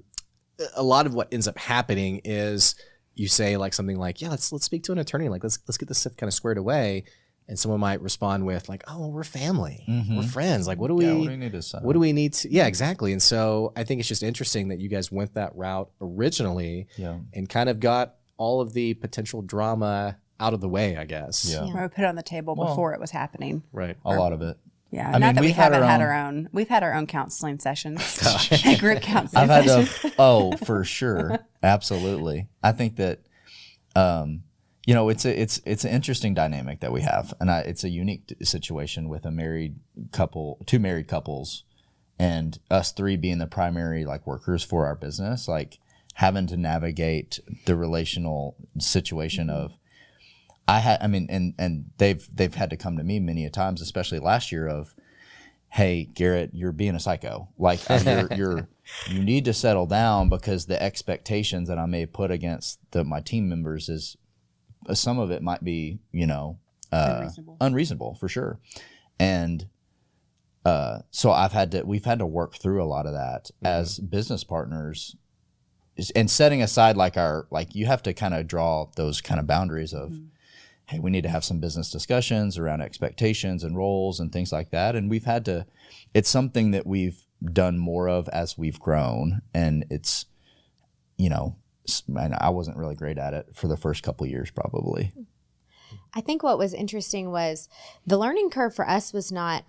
lot of what ends up happening is you say like something like, yeah, let's speak to an attorney. Like, let's get this stuff kind of squared away. And someone might respond with like, oh, we're family. We're friends. Like, what do we need to settle? What do we need to, yeah, exactly. And so I think it's just interesting that you guys went that route originally and kind of got all of the potential drama out of the way, I guess. Yeah. Or put it on the table before it was happening. Right. A lot of it. Yeah, not that we haven't had our own. We've had our own counseling sessions, group counseling. I've had for sure, absolutely. I think that, it's an interesting dynamic that we have, and it's a unique situation with a married couple, two married couples, and us three being the primary like workers for our business, like having to navigate the relational situation of. And they've had to come to me many a times, especially last year of, hey, Garrett, you're being a psycho. Like you need to settle down because the expectations that I may put against my team members is some of it might be, unreasonable for sure. And so we've had to work through a lot of that as business partners. And setting aside you have to kind of draw those kind of boundaries of, hey, we need to have some business discussions around expectations and roles and things like that. And it's something that we've done more of as we've grown. And it's, I wasn't really great at it for the first couple of years, probably. I think what was interesting was the learning curve for us was not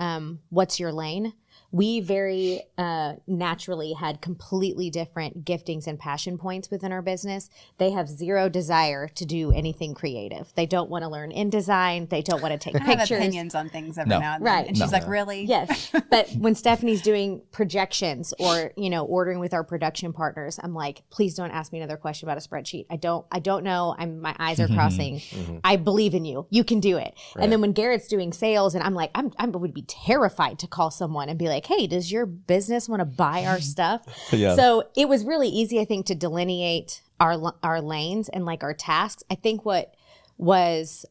what's your lane. We very naturally had completely different giftings and passion points within our business. They have zero desire to do anything creative. They don't want to learn InDesign. They don't want to take pictures. I have opinions on things every now and then. Right. And she's like, really? Yes. But when Stephanie's doing projections or, ordering with our production partners, I'm like, please don't ask me another question about a spreadsheet. I don't know. My eyes are crossing. I believe in you. You can do it. Right. And then when Garrett's doing sales and I'm like, I would be terrified to call someone and be like, hey, does your business want to buy our stuff? Yeah. So it was really easy, I think, to delineate our lanes and like our tasks. I think what was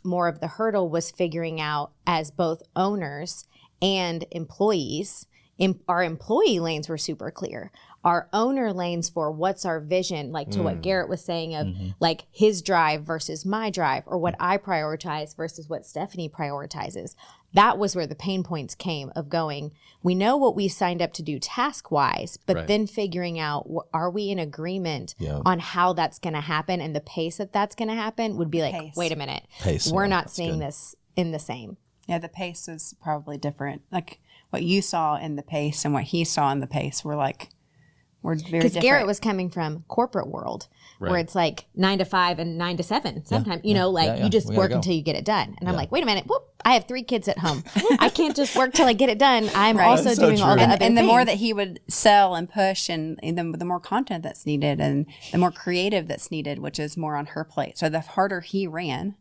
more of the hurdle was figuring out as both owners and employees, our employee lanes were super clear. Our owner lanes for what's our vision, like to what Garrett was saying of like his drive versus my drive, or what I prioritize versus what Stephanie prioritizes. That was where the pain points came of going, we know what we signed up to do task-wise, but then figuring out, are we in agreement on how that's going to happen, and the pace that that's going to happen would be like, wait a minute, we're not seeing this in the same. Yeah, the pace is probably different. Like what you saw in the pace and what he saw in the pace were like, we're very different. Because Garrett was coming from corporate world where it's like 9 to 5 and 9 to 7 sometimes, you just work until you get it done. And I'm like, wait a minute, I have 3 kids at home. I can't just work till I get it done. I'm also doing all the other things. And the more that he would sell and push and the more content that's needed and the more creative that's needed, which is more on her plate. So the harder he ran,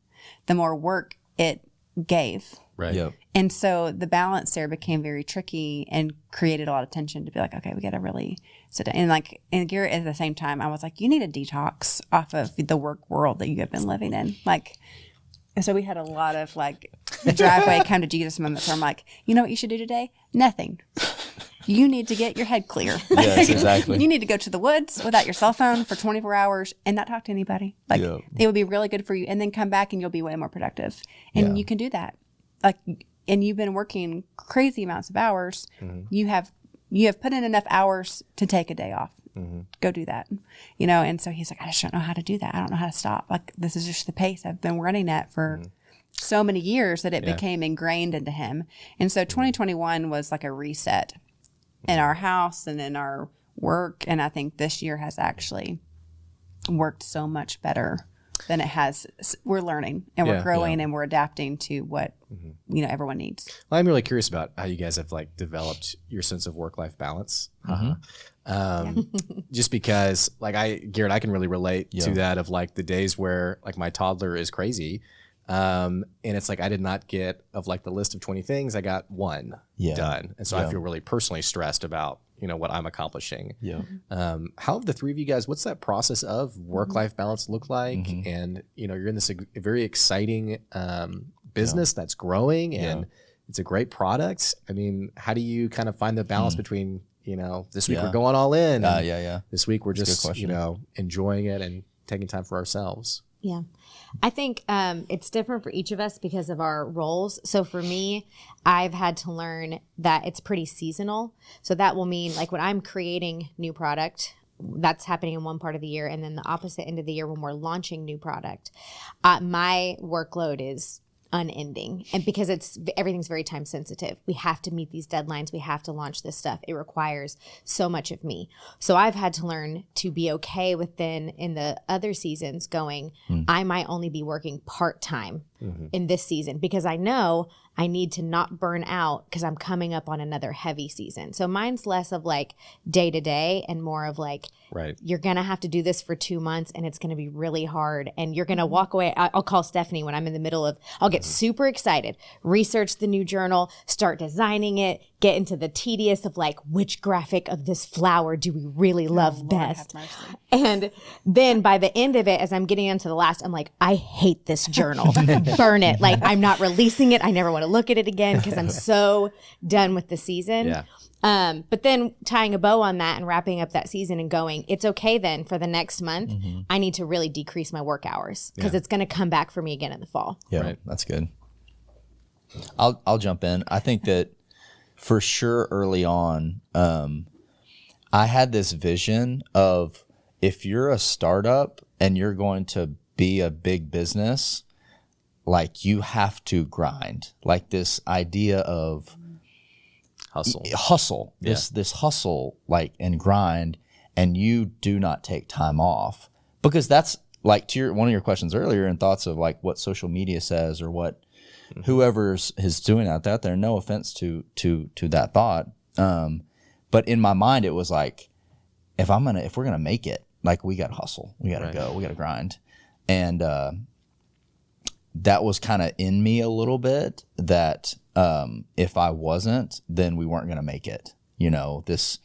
the more work it gave. Right. Yep. And so the balance there became very tricky and created a lot of tension to be like, okay, we got to really sit down. And Garrett at the same time, I was like, you need a detox off of the work world that you have been living in. So we had a lot of the driveway come to Jesus moments where I'm like, you know what you should do today? Nothing. You need to get your head clear. Yes, exactly. You need to go to the woods without your cell phone for 24 hours and not talk to anybody. It would be really good for you. And then come back and you'll be way more productive. And you can do that. And you've been working crazy amounts of hours. You have put in enough hours to take a day off. Go do that. And so he's like, I just don't know how to do that. I don't know how to stop. This is just the pace I've been running at for so many years that it became ingrained into him. And so 2021 was like a reset in our house and in our work. And I think this year has actually worked so much better than it has. We're learning and we're growing and we're adapting to what everyone needs. Well, I'm really curious about how you guys have developed your sense of work-life balance. Just because Garrett, I can really relate to that of the days where my toddler is crazy. And it's I did not get of the list of 20 things, I got one done. And so I feel really personally stressed about, what I'm accomplishing. How have the three of you guys, what's that process of work-life balance look like? And, you're in this very exciting business that's growing and it's a great product. I mean, how do you kind of find the balance between, this week we're going all in. This week we're just, enjoying it and taking time for ourselves. Yeah. I think it's different for each of us because of our roles. So for me, I've had to learn that it's pretty seasonal. So that will mean like when I'm creating new product, that's happening in one part of the year. And then the opposite end of the year when we're launching new product, my workload is unending. And because everything's very time sensitive, we have to meet these deadlines. We have to launch this stuff. It requires so much of me. So I've had to learn to be okay with then in the other seasons going, I might only be working part-time in this season because I know I need to not burn out because I'm coming up on another heavy season. So mine's less of like day to day and more of like, you're going to have to do this for 2 months and it's going to be really hard. And you're going to walk away. I'll call Stephanie when I'm in the middle of, I'll get super excited, research the new journal, start designing it, get into the tedious of like, which graphic of this flower do we really love best? And then by the end of it, as I'm getting into the last, I'm like, I hate this journal. Burn it. Like I'm not releasing it. I never want to look at it again because I'm so done with the season. Yeah. But then tying a bow on that and wrapping up that season and going, it's okay then for the next month, I need to really decrease my work hours because it's going to come back for me again in the fall. Yeah, that's good. I'll jump in. I think that for sure early on, I had this vision of if you're a startup and you're going to be a big business, like you have to grind, like this idea of hustle, this hustle, like, and grind, and you do not take time off because that's like to one of your questions earlier and thoughts of like what social media says or what whoever's is doing out there. No offense to that thought. But in my mind, it was like, if we're going to make it, like we got to hustle, we got to go, we got to grind. And, that was kind of in me a little bit that, if I wasn't, then we weren't going to make it. You know, this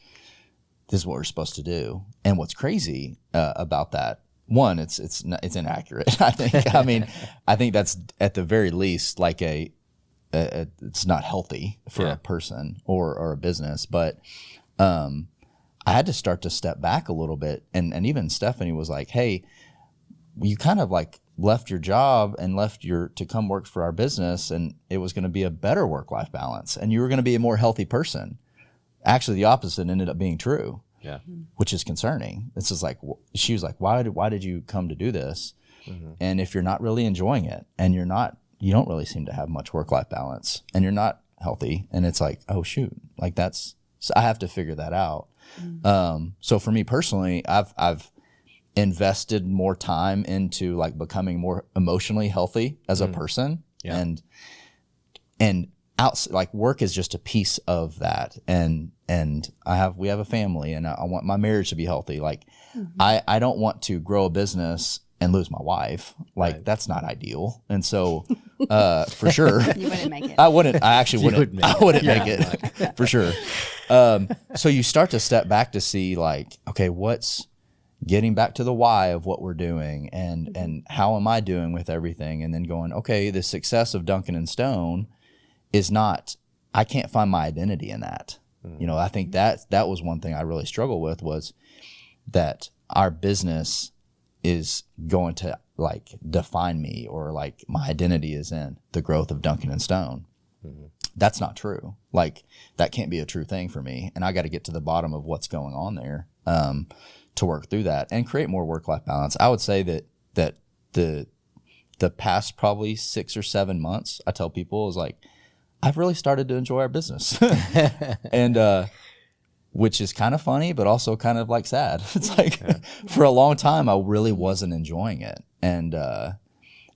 is what we're supposed to do. And what's crazy, about that, one, it's inaccurate. I think. I mean, I think that's at the very least like it's not healthy for a person or a business. But I had to start to step back a little bit, and even Stephanie was like, "Hey, you kind of like left your job and to come work for our business, and it was going to be a better work-life balance, and you were going to be a more healthy person." Actually, the opposite ended up being true. Yeah, which is concerning. This is like she was like, "Why did you come to do this?" And if you're not really enjoying it, and you don't really seem to have much work-life balance, and you're not healthy, and it's like, oh shoot, like so I have to figure that out. So for me personally, I've invested more time into like becoming more emotionally healthy as a person, and like work is just a piece of that. And we have a family, and I want my marriage to be healthy. Like I don't want to grow a business and lose my wife. Like that's not ideal. And so, for sure, you wouldn't make it. I actually wouldn't. I wouldn't make it for sure. So you start to step back to see like, okay, what's getting back to the why of what we're doing, and how am I doing with everything? And then going, okay, the success of Duncan and Stone is not, I can't find my identity in that. You know, I think that was one thing I really struggled with, was that our business is going to like define me, or like my identity is in the growth of Duncan and Stone. That's not true. Like that can't be a true thing for me. And I got to get to the bottom of what's going on there, to work through that and create more work-life balance. I would say that the past probably 6 or 7 months, I tell people, is like, I've really started to enjoy our business. And, which is kind of funny, but also kind of like sad. It's like for a long time, I really wasn't enjoying it. And,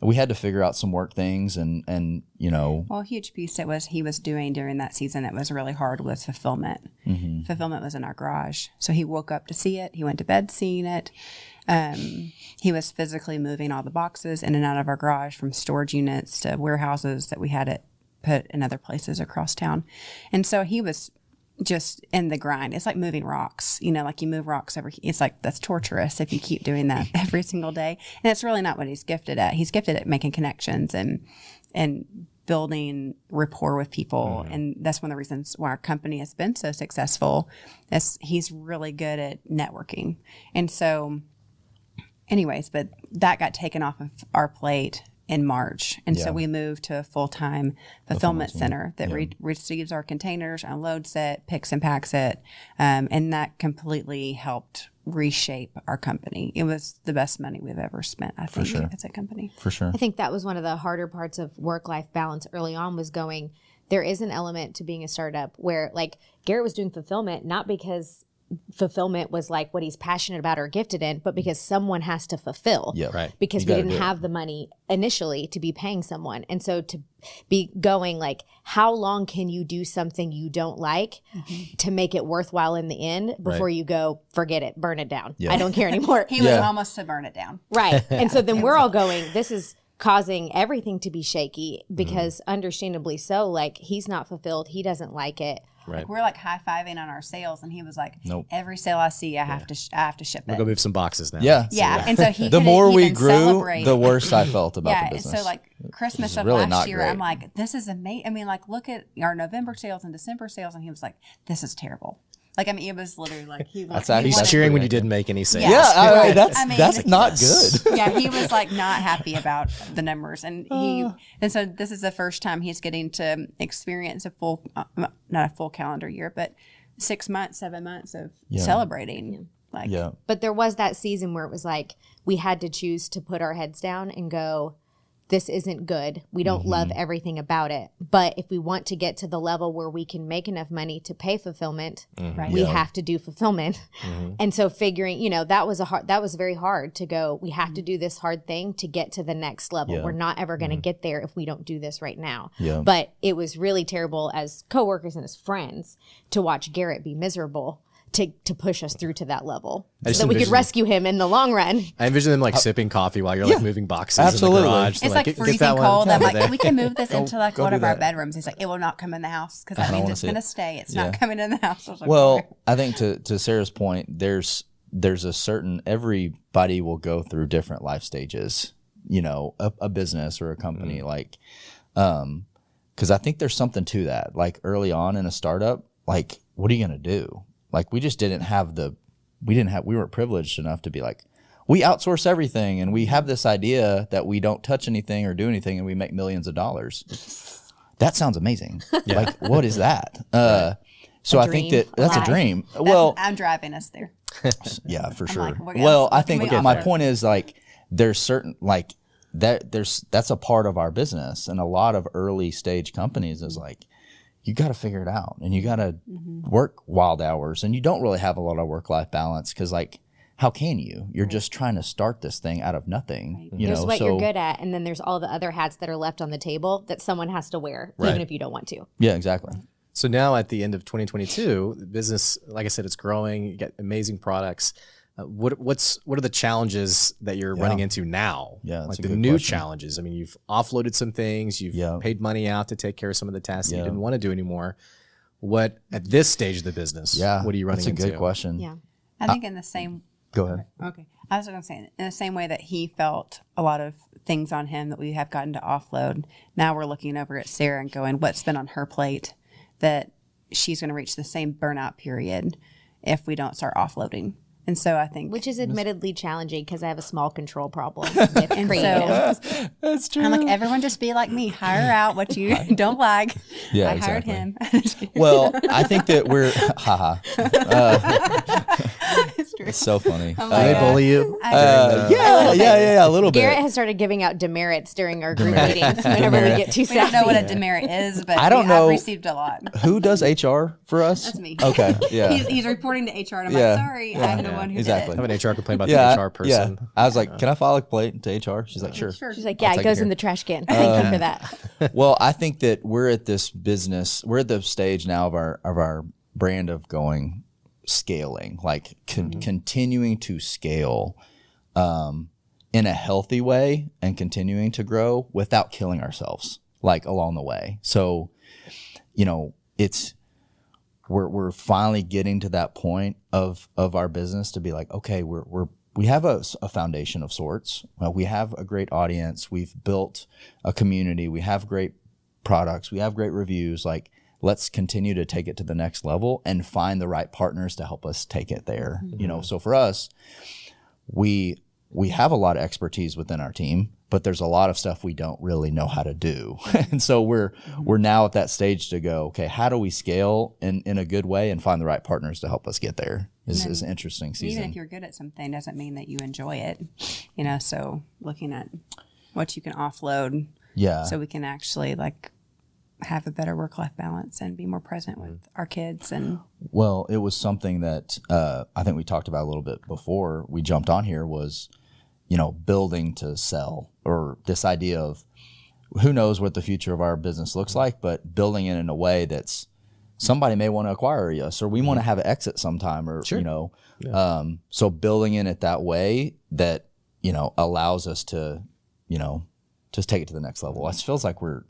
we had to figure out some work things and, you know. Well, a huge piece that he was doing during that season that was really hard was fulfillment. Fulfillment was in our garage. So he woke up to see it. He went to bed seeing it. He was physically moving all the boxes in and out of our garage, from storage units to warehouses that we had it put in other places across town. And so he was just in the grind. It's like moving rocks, you know, like you move rocks it's like, that's torturous if you keep doing that every single day. And it's really not what he's gifted at. He's gifted at making connections and building rapport with people. And that's one of the reasons why our company has been so successful. He's really good at networking. And so anyways, but that got taken off of our plate in March. And Yeah. so we moved to a full-time fulfillment center that receives our containers, unloads it, picks and packs it. And that completely helped reshape our company. It was the best money we've ever spent, I think, as a company. For sure. I think that was one of the harder parts of work-life balance early on, was going, there is an element to being a startup where, like, Garrett was doing fulfillment, not because fulfillment was like what he's passionate about or gifted in, but because someone has to fulfill. Yeah. Right. Because You we gotta didn't do it. have the money initially to be paying someone. And so to be going like, how long can you do something you don't like to make it worthwhile in the end before you go, forget it, burn it down. Yeah. I don't care anymore. He was almost to burn it down. Right. And so then we're all going, this is causing everything to be shaky because understandably so, like, he's not fulfilled. He doesn't like it. Right. We're like high-fiving on our sales, and he was like, Nope. every sale I see, I have to ship We'll it. go move some boxes now. Yeah. Yeah, and so he The couldn't more we even grew, celebrate. the worse I felt about Yeah, the business. so like Christmas is of really last not year, great. I'm like, this is amazing. I mean, like, look at our November sales and December sales, and he was like, this is terrible. Like, I mean, it was literally like he That's he actually- He's wanted- cheering when you didn't make any sales. yeah, I mean, I mean, that's not yes. good. Yeah, he was like not happy about the numbers, and so this is the first time he's getting to experience a full, not a full calendar year, but 6 months, 7 months of celebrating. Like, Yeah. But there was that season where it was like, we had to choose to put our heads down and go, this isn't good. We don't love everything about it. But if we want to get to the level where we can make enough money to pay fulfillment, we have to do fulfillment. And so figuring, that was very hard to go, we have to do this hard thing to get to the next level. Yeah. We're not ever going to get there if we don't do this right now. Yeah. But it was really terrible as coworkers and as friends to watch Garrett be miserable. To push us through to that level I just so that we could envision- rescue him in the long run. I envision them like sipping coffee while you're like moving boxes Absolutely. in the garage. it's like freezing cold. I'm like, we can move this into like one of our bedrooms. He's like, it will not come in the house because that means wanna it's see going to it. stay. It's not coming in the house. I was like, Well, "Okay." I think to Sarah's point, there's a certain, everybody will go through different life stages, a business or a company like, because I think there's something to that. Like early on in a startup, like, what are you going to do? Like, we just didn't have we weren't privileged enough to be like, we outsource everything and we have this idea that we don't touch anything or do anything and we make millions of dollars. That sounds amazing. Like, what is that? So I think dream. that's a Right. dream. Well, I'm driving us there. yeah, for sure. like, what Well, else- I what can think we my offer? point is like there's certain like that's a part of our business, and a lot of early stage companies is like you got to figure it out, and you got to work wild hours, and you don't really have a lot of work life balance because like how can you? You're just trying to start this thing out of nothing. You There's know, what so you're good at, and then there's all the other hats that are left on the table that someone has to wear, even if you don't want to. yeah, exactly. So now at the end of 2022, the business, like I said, it's growing. You get amazing products. What are the challenges that you're running into now? Yeah, that's like a the good new question. challenges. I mean, you've offloaded some things. You've paid money out to take care of some of the tasks that you didn't want to do anymore. What at this stage of the business? Yeah, what are you running that's a into? good question. Yeah. I think in the same Go ahead. Okay. I was going to say, in the same way that he felt a lot of things on him that we have gotten to offload, now we're looking over at Sarah and going, what's been on her plate that she's going to reach the same burnout period if we don't start offloading. And so I think, Which is admittedly challenging because I have a small control problem with creative. so That's true. I'm like, everyone just be like me, hire out what you don't like. Yeah, I hired exactly. him. Well, I think that we're haha. It's so funny. Do they bully you? Yeah, a little bit. Garrett has started giving out demerits during our group meetings whenever we get too We don't sassy. know what a demerit is, but I don't know. I've received a lot. Who does HR for us? That's me. Okay, yeah. He's reporting to HR, and I'm Yeah. like, sorry, I'm the one who exactly. I have an HR complaint about Yeah, the HR person. Yeah. I was like, can I file a complaint to HR? She's like, sure. She's like, yeah, I'll it take goes it in here. the trash can. Thank you for that. Well, I think that we're at this business. We're at the stage now of our brand of going scaling, like continuing to scale in a healthy way and continuing to grow without killing ourselves, like along the way. So, we're finally getting to that point of our business to be like, okay, we have a foundation of sorts. We have a great audience. We've built a community. We have great products. We have great reviews. Like, let's continue to take it to the next level and find the right partners to help us take it there. So for us, we we have a lot of expertise within our team, but there's a lot of stuff we don't really know how to do. And so we're now at that stage to go, okay, how do we scale in a good way and find the right partners to help us get there? Is an interesting season. Even if you're good at something doesn't mean that you enjoy it, so looking at what you can offload so we can actually like have a better work-life balance and be more present with our kids. And well, it was something that I think we talked about a little bit before we jumped on here was, building to sell, or this idea of who knows what the future of our business looks like, but building it in a way that's somebody may want to acquire us, or we want to have an exit sometime, or, so building in it that way that, allows us to, just take it to the next level. It feels like we're,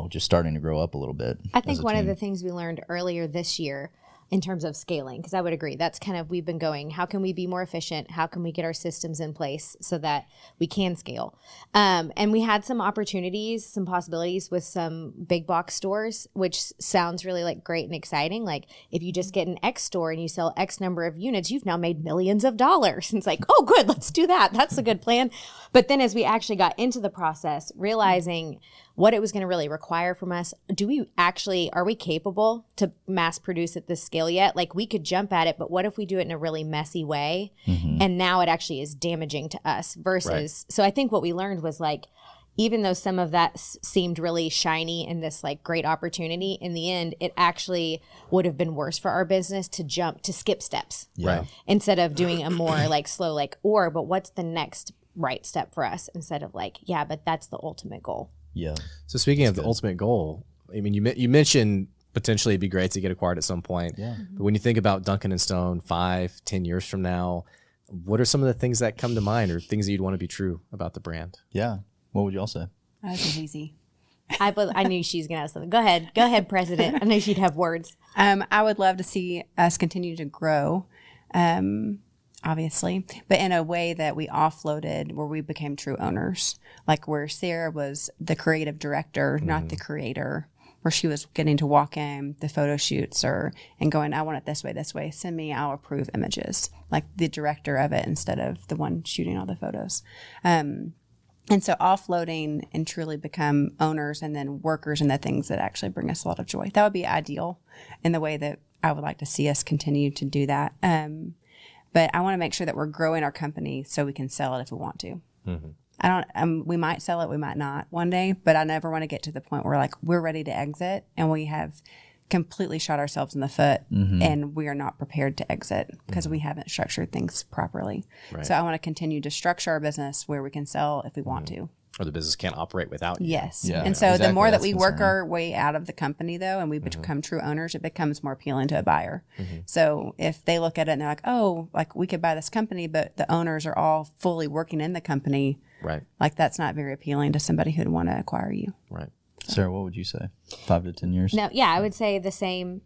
just starting to grow up a little bit. I think one of the things we learned earlier this year in terms of scaling, because I would agree, that's kind of, we've been going, how can we be more efficient? How can we get our systems in place so that we can scale? And we had some opportunities, some possibilities with some big box stores, which sounds really like great and exciting. Like if you just get an X store and you sell X number of units, you've now made millions of dollars. And it's like, oh, good, let's do that. That's a good plan. But then as we actually got into the process, realizing what it was going to really require from us, are we capable to mass produce at this scale yet? Like we could jump at it, but what if we do it in a really messy way? And now it actually is damaging to us versus, so I think what we learned was like, even though some of that seemed really shiny and this like great opportunity, in the end, it actually would have been worse for our business to skip steps. Yeah. Instead of doing a more like slow, but what's the next right step for us, instead of like, yeah, but that's the ultimate goal. Yeah. So speaking of the ultimate goal, I mean, you mentioned potentially it'd be great to get acquired at some point. Yeah. But when you think about Duncan and Stone 5-10 years from now, what are some of the things that come to mind, or things that you'd want to be true about the brand? Yeah. What would you all say? this is easy. I knew she's going to have something. Go ahead, President. I know she'd have words. I would love to see us continue to grow. Obviously, but in a way that we offloaded, where we became true owners, like where Sarah was the creative director, not the creator, where she was getting to walk in the photo shoots and going, I want it this way, send me, I'll approve images, like the director of it instead of the one shooting all the photos. And so offloading and truly become owners and then workers in the things that actually bring us a lot of joy. That would be ideal in the way that I would like to see us continue to do that. But I want to make sure that we're growing our company so we can sell it if we want to. We might sell it, we might not one day, but I never want to get to the point where like we're ready to exit and we have completely shot ourselves in the foot and we are not prepared to exit because we haven't structured things properly. Right. So I want to continue to structure our business where we can sell if we want to. Or the business can't operate without you. Yes. Yeah. And so the more that we work our way out of the company, though, and we become true owners, it becomes more appealing to a buyer. So if they look at it and they're like, oh, like we could buy this company, but the owners are all fully working in the company, right? Like that's not very appealing to somebody who'd want to acquire you. Right. Sarah, what would you say? 5 to 10 years? No, yeah, I would say the same.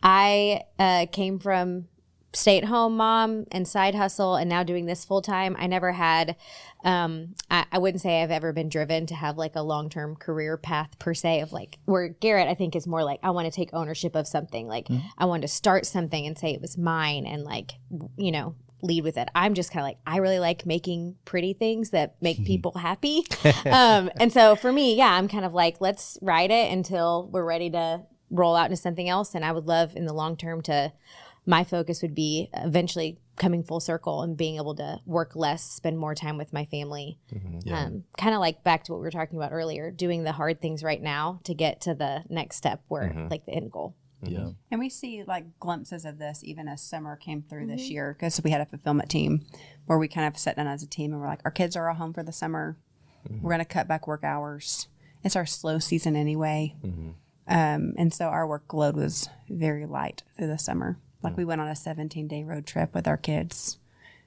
I came from stay-at-home mom and side hustle, and now doing this full-time. I never had, I wouldn't say I've ever been driven to have like a long-term career path per se, of like, where Garrett, I think, is more like, I want to take ownership of something. Like I wanted to start something and say it was mine and like, lead with it. I'm just kind of like, I really like making pretty things that make people happy. And so for me, yeah, I'm kind of like, let's ride it until we're ready to roll out into something else. And I would love in the long term my focus would be eventually coming full circle and being able to work less, spend more time with my family. Kind of like back to what we were talking about earlier, doing the hard things right now to get to the next step where like the end goal. Yeah. And we see like glimpses of this even as summer came through this year, because we had a fulfillment team where we kind of sat down as a team and we're like, our kids are all home for the summer. We're going to cut back work hours. It's our slow season anyway. And so our workload was very light through the summer. Like we went on a 17-day road trip with our kids.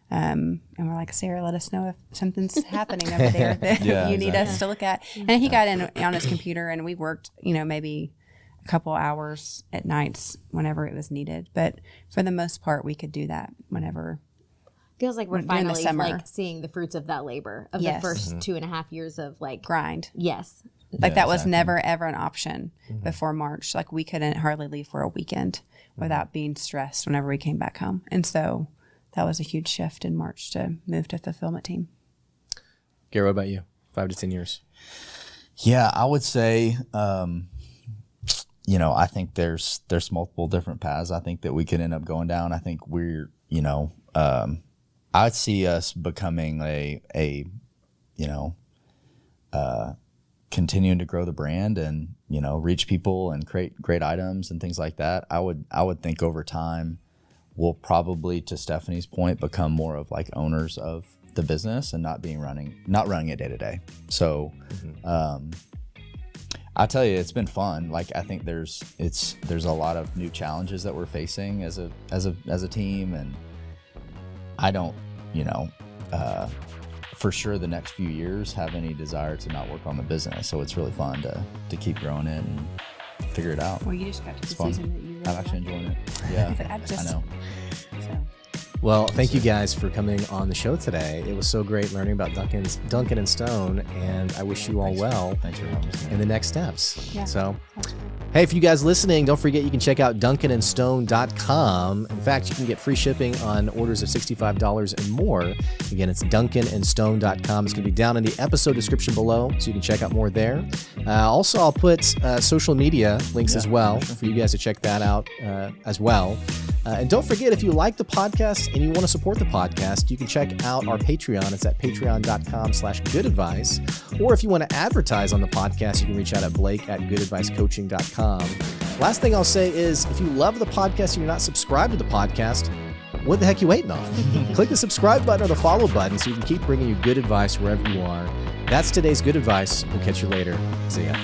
And we're like, Sarah, let us know if something's happening over there that you need us to look at. And he got in on his computer and we worked, maybe a couple hours at nights whenever it was needed. But for the most part, we could do that whenever. Feels like we're during the finally summer. like seeing the fruits of that labor of the first 2.5 years of like grind. Yes. Like that was never ever an option before March. Like we couldn't hardly leave for a weekend without being stressed whenever we came back home. And so that was a huge shift in March to move to fulfillment team. Gary, what about you? 5 to 10 years. Yeah, I would say, I think there's multiple different paths I think that we could end up going down. I think we're, I'd see us becoming continuing to grow the brand and, reach people and create great items and things like that. I would think over time we'll probably, to Stephanie's point, become more of like owners of the business and not running it day to day. So, I'll tell you, it's been fun. Like, I think there's a lot of new challenges that we're facing as a team, and I don't, for sure the next few years have any desire to not work on the business. So it's really fun to keep growing it and figure it out. Well, you just got to It's the fun. season that you really I'm actually enjoying it. Yeah, I know. So. Well, thank you guys for coming on the show today. It was so great learning about Duncan and Stone, and I wish you all well Thanks for having us. in the next steps. Yeah. So, hey, for you guys listening, don't forget you can check out duncanandstone.com. In fact, you can get free shipping on orders of $65 and more. Again, it's duncanandstone.com. It's going to be down in the episode description below, so you can check out more there. Also, I'll put social media links as well for you guys to check that out as well. And don't forget, if you like the podcast and you want to support the podcast, you can check out our Patreon. It's at patreon.com/goodadvice. Or if you want to advertise on the podcast, you can reach out at blake@goodadvicecoaching.com. Last thing I'll say is, if you love the podcast and you're not subscribed to the podcast, what the heck are you waiting on? Click the subscribe button or the follow button so you can keep bringing you good advice wherever you are. That's today's good advice. We'll catch you later. See ya.